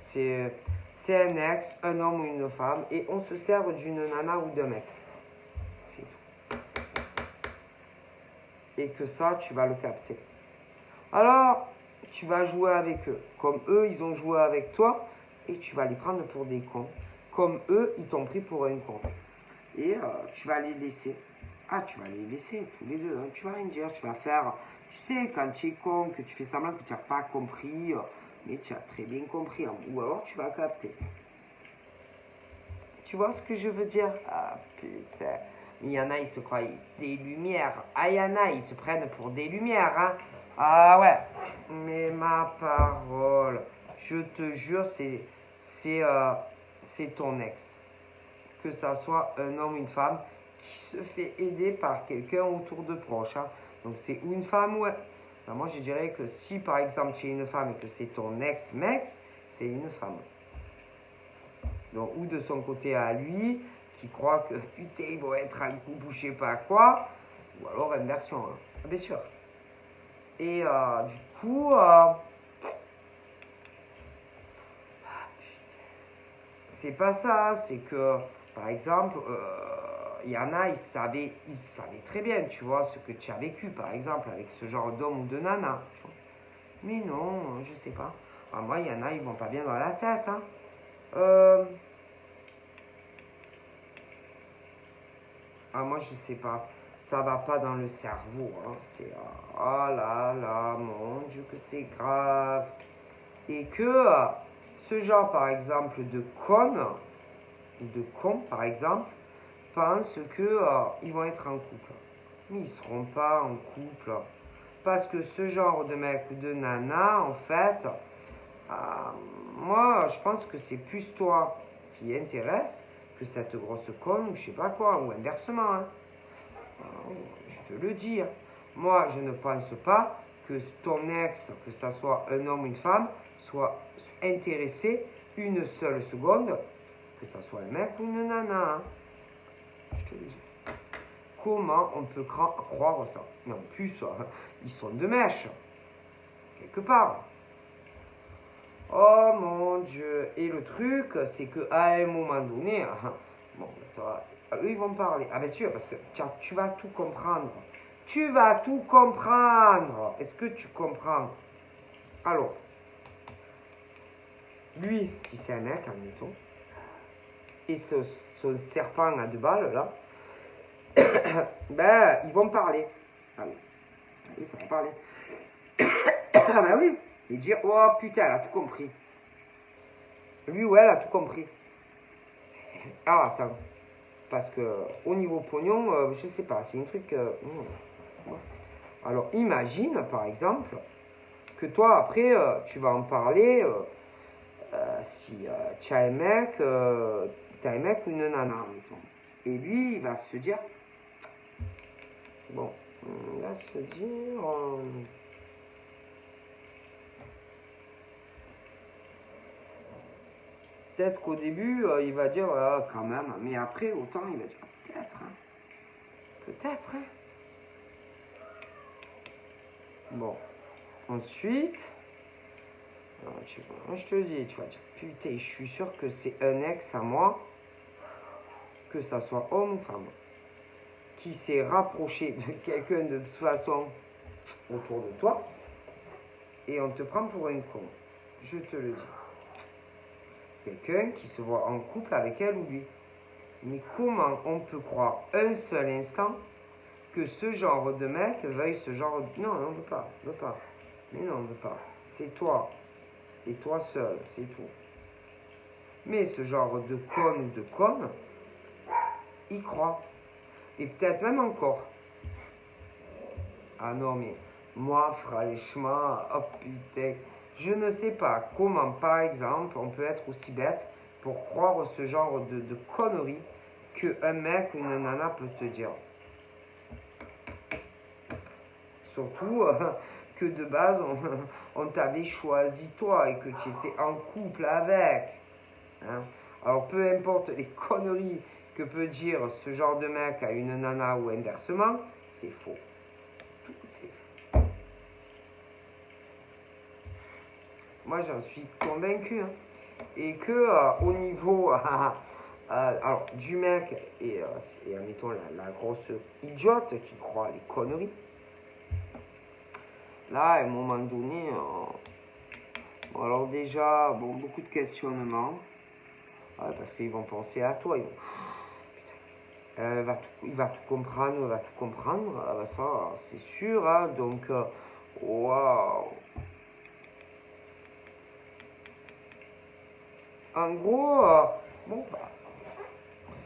C'est c'est un ex, un homme ou une femme, et on se sert d'une nana ou d'un mec. C'est tout. Et que ça, tu vas le capter. Alors, tu vas jouer avec eux. Comme eux, ils ont joué avec toi, et tu vas les prendre pour des cons. Comme eux, ils t'ont pris pour un con. Et tu vas les laisser. Ah, tu vas les laisser tous les deux. Hein. Tu vas rien dire. Tu vas faire. Tu sais, quand tu es con, que tu fais semblant que tu n'as pas compris, mais tu as très bien compris. Hein. Ou alors tu vas capter. Tu vois ce que je veux dire? Ah putain. Il y en a, ils se croient des lumières. Ah, il y en a, ils se prennent pour des lumières. Hein. Ah ouais. Mais ma parole. Je te jure, c'est ton ex. Que ça soit un homme ou une femme qui se fait aider par quelqu'un autour de proche. Hein. Donc c'est ou une femme ou un... Enfin, moi je dirais que si par exemple tu es une femme et que c'est ton ex-mec, c'est une femme. Donc ou de son côté à lui, qui croit que putain ils vont être en couple ou je sais pas quoi, ou alors inversion, hein. Bien sûr. Et du coup, c'est pas ça, c'est que par exemple, il y en a, ils savaient très bien, tu vois, ce que tu as vécu, par exemple, avec ce genre d'homme ou de nana. Mais non, je sais pas. Ah, moi, il y en a, ils vont pas bien dans la tête. Hein. Moi, je sais pas. Ça va pas dans le cerveau. Hein. C'est oh là là, mon Dieu, que c'est grave. Et que ce genre, par exemple, de conne, ou de con, par exemple, pensent que ils vont être en couple. Mais ils seront pas en couple. Parce que ce genre de mec ou de nana, en fait, moi, je pense que c'est plus toi qui intéresse que cette grosse conne ou je sais pas quoi, ou inversement. Hein. Je te le dis. Hein. Moi, je ne pense pas que ton ex, que ça soit un homme ou une femme, soit intéressé une seule seconde, que ça soit un mec ou une nana. Hein. Je te le dis. Comment on peut croire ça? Et en plus, ils sont de mèche, quelque part. Oh mon Dieu. Et le truc, c'est qu'à un moment donné, bon, toi, eux, ils vont parler. Ah bien sûr, parce que tiens, tu vas tout comprendre. Tu vas tout comprendre. Est-ce que tu comprends? Alors, lui, si c'est un mec, admettons, et ce serpent à deux balles, là, ben, ils vont parler. Ah oui, ça va parler. Ah ben oui. Et dire, oh putain, elle a tout compris. Lui ou elle a tout compris. Ah, attends. Parce que au niveau pognon, je sais pas, c'est un truc. Alors imagine par exemple que toi après tu vas en parler si tu as un mec ou une nana. Et lui il va se dire bon, il va se dire peut-être qu'au début il va dire quand même, mais après autant il va dire peut-être, hein, peut-être. Hein. Bon, ensuite, je te dis, tu vas dire, putain, je suis sûr que c'est un ex à moi, que ça soit homme ou femme, qui s'est rapproché de quelqu'un de toute façon autour de toi, et on te prend pour un con. Je te le dis. Quelqu'un qui se voit en couple avec elle ou lui. Mais comment on peut croire un seul instant que ce genre de mec veuille ce genre de... Non, on ne veut pas, on veut pas. Mais non, on ne veut pas. C'est toi. Et toi seul, c'est tout. Mais ce genre de conne ou de conne, il croit. Et peut-être même encore. Ah non, mais moi, franchement, oh putain, je ne sais pas comment, par exemple, on peut être aussi bête pour croire ce genre de conneries qu'un mec ou une nana peut te dire. Surtout que de base on t'avait choisi toi et que tu étais en couple avec. Hein. Alors peu importe les conneries que peut dire ce genre de mec à une nana ou inversement, c'est faux. Tout est faux. Moi j'en suis convaincu. Hein. Et que au niveau alors, du mec et admettons la grosse idiote qui croit les conneries, là à un moment donné, bon, alors déjà, bon, beaucoup de questionnements, parce qu'ils vont penser à toi, il va tout comprendre, ça c'est sûr, hein, donc waouh. En gros, bon,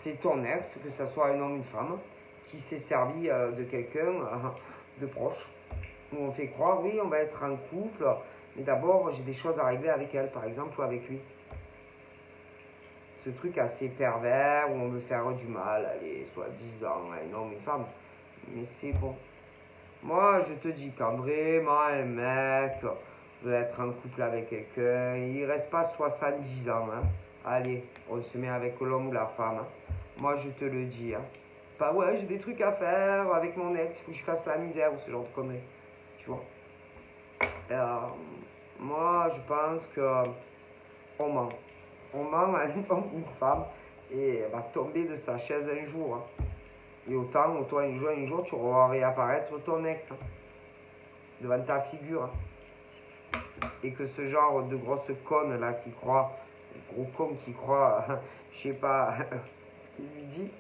c'est ton ex, que ce soit un homme ou une femme, qui s'est servi de quelqu'un de proche, où on fait croire, oui, on va être en couple, mais d'abord j'ai des choses à régler avec elle, par exemple, ou avec lui. Ce truc assez pervers où on veut faire du mal, allez, soi-disant, un homme, une femme. Mais c'est bon. Moi, je te dis quand vraiment un mec veut être en couple avec quelqu'un, il reste pas 70 ans. Hein. Allez, on se met avec l'homme ou la femme. Hein. Moi, je te le dis. Hein. C'est pas, ouais, j'ai des trucs à faire avec mon ex, il faut que je fasse la misère ou ce genre de conneries. Tu vois. Moi, je pense que on ment. On ment à un homme ou une femme et elle va tomber de sa chaise un jour. Hein. Et autant un jour, tu vas réapparaître ton ex hein, devant ta figure. Hein. Et que ce genre de grosse conne là qui croit, gros con qui croit, je sais pas ce qu'il lui dit,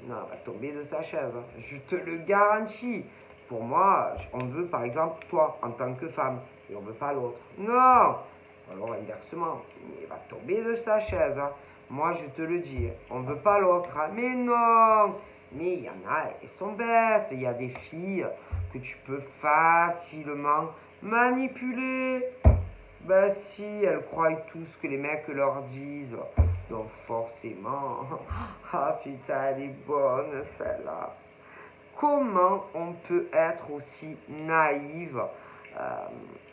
non, elle va tomber de sa chaise. Hein. Je te le garantis. Pour moi, on veut par exemple toi en tant que femme et on veut pas l'autre. Non! Alors inversement, il va tomber de sa chaise. Hein. Moi, je te le dis, on ne veut pas l'autre. Hein. Mais non! Mais il y en a, elles sont bêtes. Il y a des filles que tu peux facilement manipuler. Ben si, elles croient tout ce que les mecs leur disent. Donc forcément, ah putain, elle est bonne celle-là. Comment on peut être aussi naïve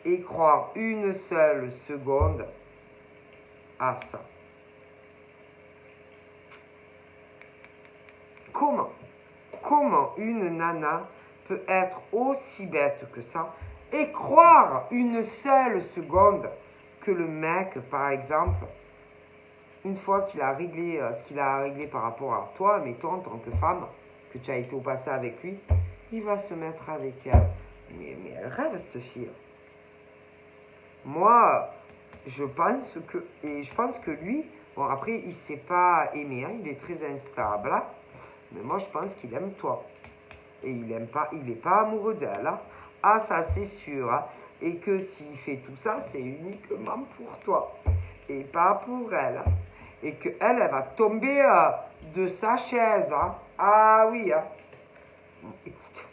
et croire une seule seconde à ça? Comment une nana peut être aussi bête que ça et croire une seule seconde que le mec, par exemple, une fois qu'il a réglé ce qu'il a réglé par rapport à toi, mettons en tant que femme, que tu as été au passé avec lui, il va se mettre avec elle. Mais elle rêve cette fille. Moi, je pense que lui, bon après il ne s'est pas aimé, hein, il est très instable, hein, mais moi je pense qu'il aime toi. Et il n'est pas amoureux d'elle. Hein. Ah ça c'est sûr. Hein. Et que s'il fait tout ça, c'est uniquement pour toi. Et pas pour elle. Hein. Et qu'elle, elle va tomber de sa chaise. Hein. Ah oui. Hein. Écoute,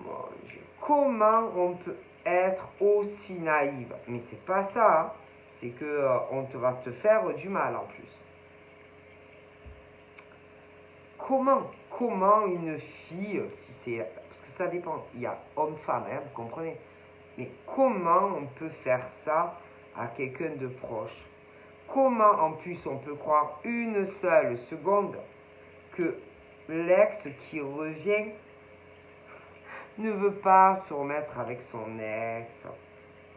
mon Dieu. Comment on peut être aussi naïve? Mais c'est pas ça. Hein. C'est que on va te faire du mal en plus. Comment une fille, si c'est, parce que ça dépend, il y a homme-femme, hein, vous comprenez, mais comment on peut faire ça à quelqu'un de proche? Comment en plus on peut croire une seule seconde que l'ex qui revient ne veut pas se remettre avec son ex?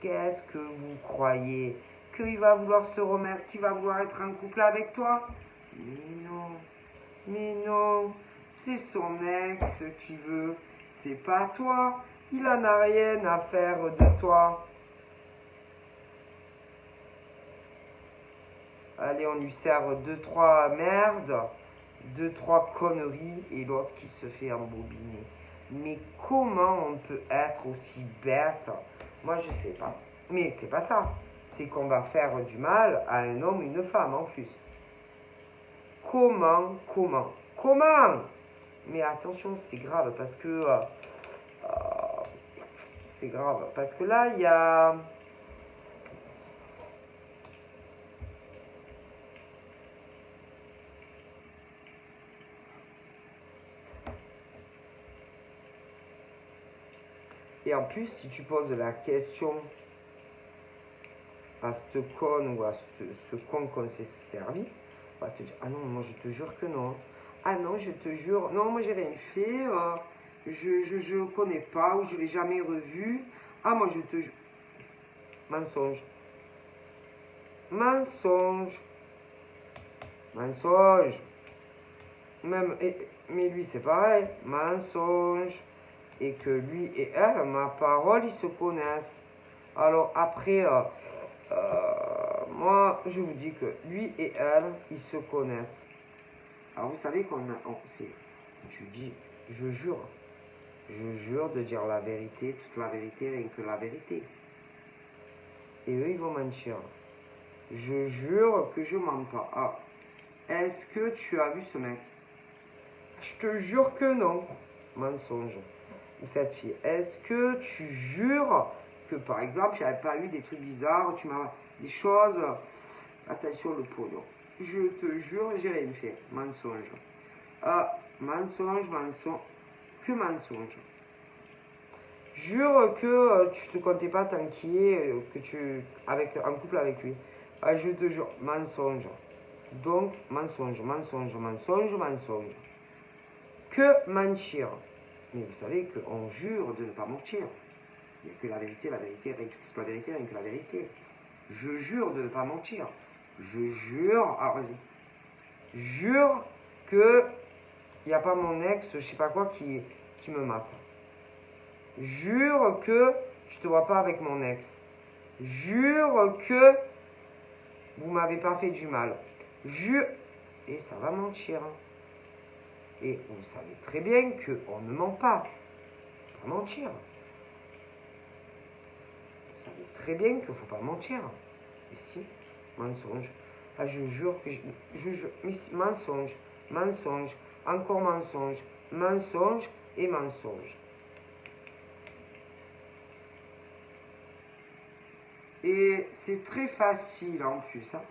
Qu'est-ce que vous croyez? Qu'il va vouloir se remettre, qu'il va vouloir être en couple avec toi? Mais non. Mais non, c'est son ex qui veut, c'est pas toi. Il en a rien à faire de toi. Allez, on lui sert 2-3 merdes, 2-3 conneries et l'autre qui se fait embobiner. Mais comment on peut être aussi bête? Moi, je sais pas. Mais c'est pas ça. C'est qu'on va faire du mal à un homme ou une femme en plus. Comment? Mais attention, c'est grave parce que c'est grave parce que là il y a Et en plus, si tu poses la question à ce con ou à ce con qu'on s'est servi, on va te dire, ah non, moi je te jure que non. Ah non, je te jure, non, moi j'ai rien fait, je ne connais pas ou je l'ai jamais revu. Ah, moi je te jure. Mensonge. Mensonge. Mensonge. Même, mais lui c'est pareil, mensonge. Et que lui et elle, ma parole, ils se connaissent. Alors après, moi je vous dis que lui et elle, ils se connaissent. Alors vous savez je dis, je jure de dire la vérité, toute la vérité, rien que la vérité. Et eux, ils vont mentir. Je jure que je mens pas. Ah, est-ce que tu as vu ce mec? Je te jure que non. Mensonge. Ou cette fille. Est-ce que tu jures que par exemple, j'avais pas eu des trucs bizarres, tu m'as des choses. Attention le pognon. Je te jure, j'ai rien fait. Mensonge. Ah, mensonge. Que mensonge. Jure que tu te comptais pas t'inquiéter, que tu en couple avec lui. Ah, je te jure, mensonge. Donc, mensonge. Que mentir. Mais vous savez qu'on jure de ne pas mentir. Il n'y a que la vérité, rien que toute la vérité, rien que la vérité. Je jure de ne pas mentir. Je jure, ah vas-y. Jure que il n'y a pas mon ex, je sais pas quoi, qui me mate. Jure que je te vois pas avec mon ex. Jure que vous m'avez pas fait du mal. Jure. Et ça va mentir. Et vous savez très bien qu'on ne ment pas. Faut pas mentir. Vous savez très bien qu'il ne faut pas mentir. Et si, mensonge. Ah, je jure que je jure. Mais mensonge, encore mensonge et mensonge. Et c'est très facile en plus. Hein.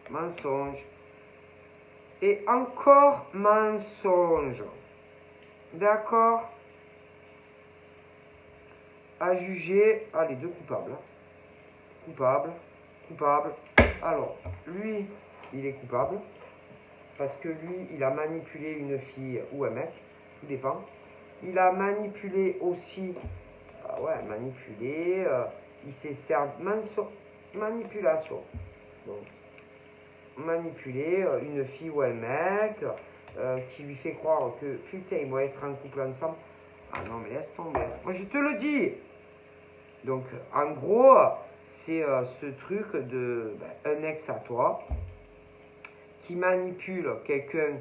Mensonge. Et encore mensonge. D'accord? À juger, les deux coupables. Coupable. Alors, lui, il est coupable. Parce que lui, il a manipulé une fille ou un mec. Tout dépend. Il a manipulé aussi. Il s'est servi. Manipulation. Donc, manipuler une fille ou un mec qui lui fait croire que putain, ils vont être en couple ensemble. Ah non, mais laisse tomber. Moi, je te le dis. Donc, en gros, c'est ce truc de un ex à toi qui manipule quelqu'un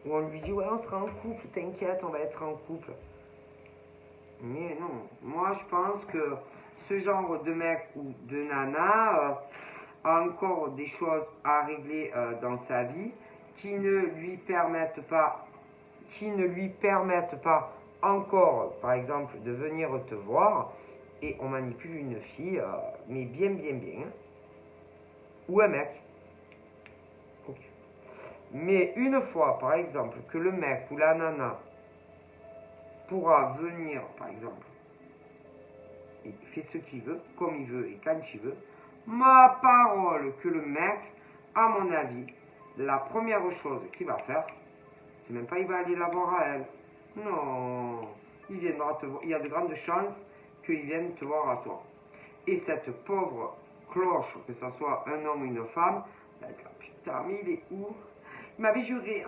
où on lui dit ouais, on sera en couple, t'inquiète, on va être en couple. Mais non, moi je pense que ce genre de mec ou de nana a encore des choses à régler dans sa vie qui ne lui permettent pas encore, par exemple, de venir te voir et on manipule une fille, mais bien, hein. Ou un mec. Okay. Mais une fois, par exemple, que le mec ou la nana pourra venir, par exemple, et fait ce qu'il veut, comme il veut et quand il veut, ma parole que le mec, à mon avis, la première chose qu'il va faire, c'est même pas il va aller la voir à elle. Non, il viendra te voir. Il y a de grandes chances qu'il vienne te voir à toi. Et cette pauvre cloche, que ce soit un homme ou une femme, elle va être là, putain, mais il est où? Il m'avait juré.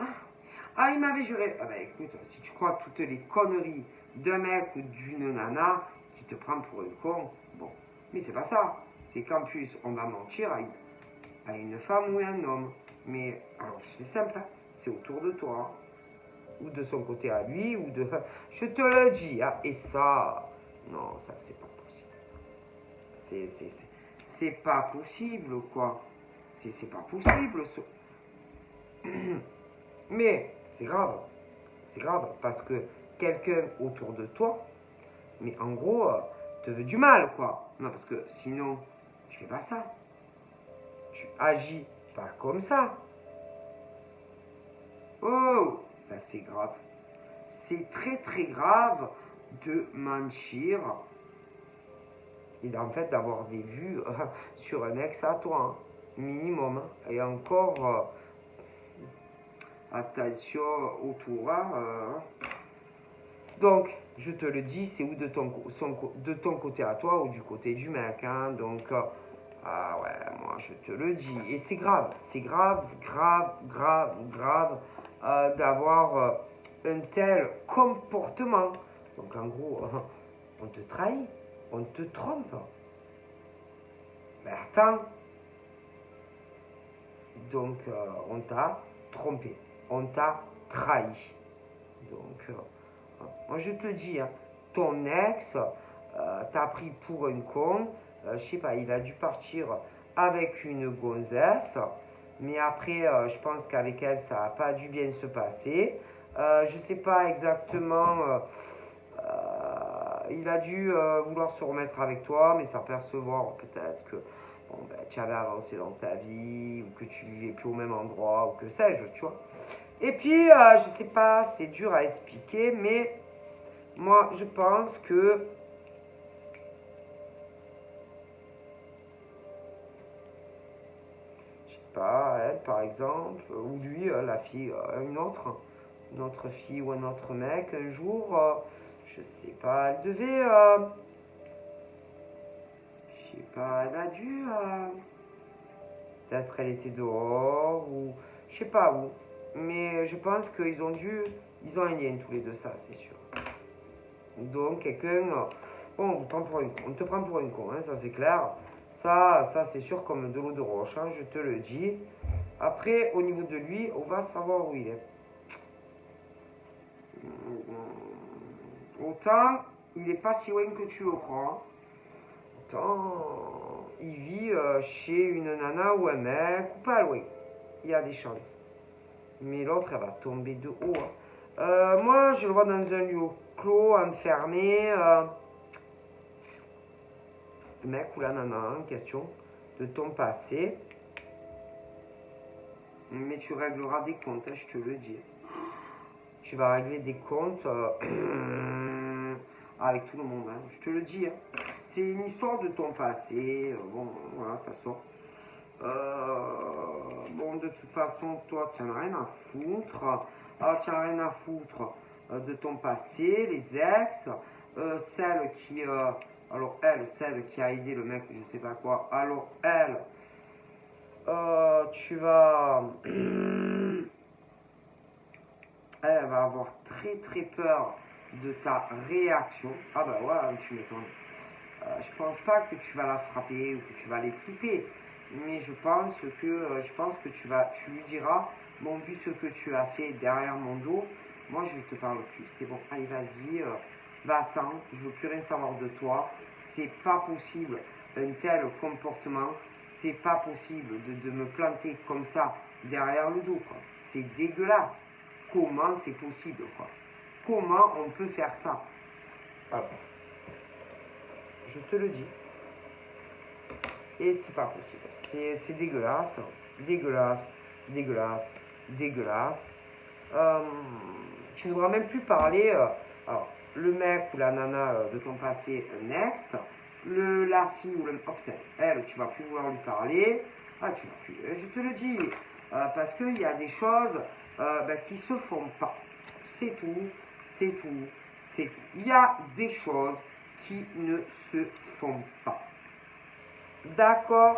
Ah, il m'avait juré. Ah ben écoute, si tu crois toutes les conneries d'un mec ou d'une nana qui te prend pour un con, bon. Mais c'est pas ça. C'est qu'en plus, on va mentir à une femme ou à un homme. Mais alors, c'est simple, hein. C'est autour de toi. Ou de son côté à lui, ou de... Je te le dis, hein. Et ça... Non, ça, c'est pas possible. C'est pas possible, quoi. C'est pas possible. Mais c'est grave. C'est grave, parce que quelqu'un autour de toi, mais en gros, te veut du mal, quoi. Non, parce que sinon, tu fais pas ça. Tu agis pas comme ça. Oh, ben c'est grave. C'est très très grave de mentir et en fait d'avoir des vues sur un ex à toi, hein, minimum. Et encore, attention autour. Donc, je te le dis, c'est ou de ton côté à toi ou du côté du mec. Hein, donc, ah ouais, moi je te le dis. Et c'est grave, grave d'avoir un tel comportement. Donc, en gros, on te trahit, on te trompe. Mais attends, donc on t'a trompé, on t'a trahi. Donc, moi je te dis, hein, ton ex t'a pris pour un con. Je sais pas, il a dû partir avec une gonzesse. Mais après, je pense qu'avec elle, ça n'a pas dû bien se passer. Je sais pas exactement. Il a dû vouloir se remettre avec toi, mais s'apercevoir peut-être que bon, ben, tu avais avancé dans ta vie, ou que tu vivais plus au même endroit, ou que sais-je, tu vois. Et puis, je sais pas, c'est dur à expliquer, mais moi, je pense que je sais pas, elle, par exemple, ou lui, la fille, une autre fille ou un autre mec, un jour, je sais pas, elle devait, je sais pas, elle a dû, peut-être elle était dehors, ou je sais pas où, mais je pense qu'ils ils ont un lien tous les deux, ça, c'est sûr. Donc, quelqu'un, bon, on te prend pour une con, hein, ça c'est clair. Ça c'est sûr comme de l'eau de roche, hein, je te le dis. Après, au niveau de lui, on va savoir où il est. Autant, il est pas si loin que tu le crois. Autant, il vit chez une nana ou un mec, ou pas loin. Il y a des chances. Mais l'autre, elle va tomber de haut. Hein. Moi, je le vois dans un lieu clos, enfermé. Le mec ou la nana en question de ton passé. Mais tu régleras des comptes, hein, je te le dis. Tu vas régler des comptes avec tout le monde, hein, je te le dis. Hein. C'est une histoire de ton passé. Bon, voilà, ça sort. Bon, de toute façon, toi, tu n'en as rien à foutre. Tu n'as rien à foutre de ton passé, les ex, celle qui, alors elle, celle qui a aidé le mec, je sais pas quoi. Alors elle, tu vas, elle va avoir très très peur de ta réaction. Ah bah ouais, tu m'étonnes. Je pense pas que tu vas la frapper ou que tu vas l'étriper, mais je pense que tu lui diras, bon, vu ce que tu as fait derrière mon dos, moi je te parle plus. C'est bon, allez vas-y, va-t'en, je veux plus rien savoir de toi. C'est pas possible un tel comportement, c'est pas possible de me planter comme ça derrière le dos, quoi. C'est dégueulasse. Comment c'est possible, quoi? Comment on peut faire ça? Alors, je te le dis. Et c'est pas possible. C'est dégueulasse. Dégueulasse. Dégueulasse. Dégueulasse. Tu ne voudras même plus parler. Alors, le mec ou la nana de ton passé next. La fille ou le. Oh putain, elle, tu vas plus vouloir lui parler. Ah, tu vas plus. Je te le dis. Parce qu'il y a des choses qui se font pas. C'est tout. C'est tout. C'est tout. Il y a des choses qui ne se font pas. D'accord,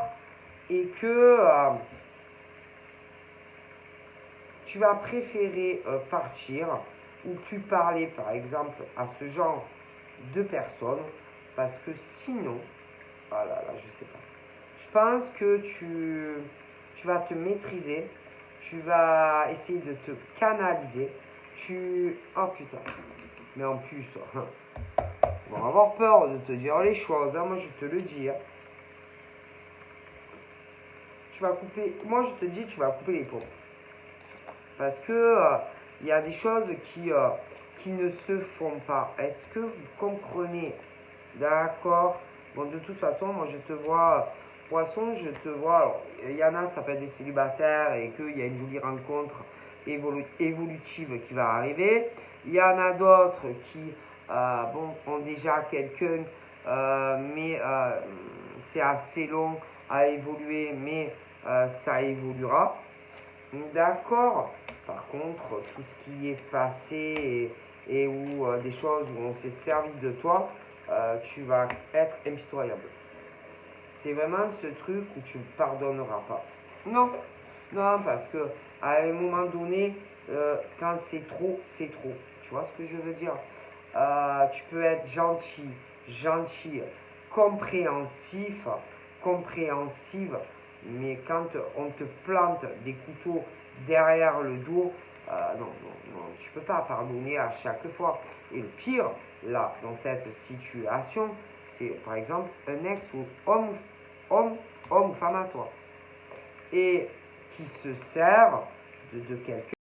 et que tu vas préférer partir ou plus parler par exemple à ce genre de personnes parce que sinon, ah là là, je sais pas, je pense que tu vas te maîtriser, tu vas essayer de te canaliser, oh putain, mais en plus, on va avoir peur de te dire les choses, hein, moi je te le dis, hein. Tu vas couper, moi je te dis, tu vas couper les ponts. Parce que il y a des choses qui ne se font pas. Est-ce que vous comprenez? D'accord. Bon, de toute façon, moi je te vois, poisson, je te vois. Alors, il y en a, ça peut être des célibataires et qu'il y a une jolie rencontre évolutive qui va arriver. Il y en a d'autres qui ont déjà quelqu'un, mais c'est assez long à évoluer, mais ça évoluera. D'accord. Par contre, tout ce qui est passé et où des choses où on s'est servi de toi, tu vas être impitoyable. C'est vraiment ce truc où tu ne pardonneras pas. Non, non, parce que à un moment donné, quand c'est trop, c'est trop. Tu vois ce que je veux dire? Tu peux être gentil, gentil, compréhensif, compréhensive, mais quand on te plante des couteaux derrière le dos, non, non, non, tu peux pas pardonner à chaque fois. Et le pire, là, dans cette situation, c'est par exemple un ex ou homme ou femme à toi, et qui se sert de quelqu'un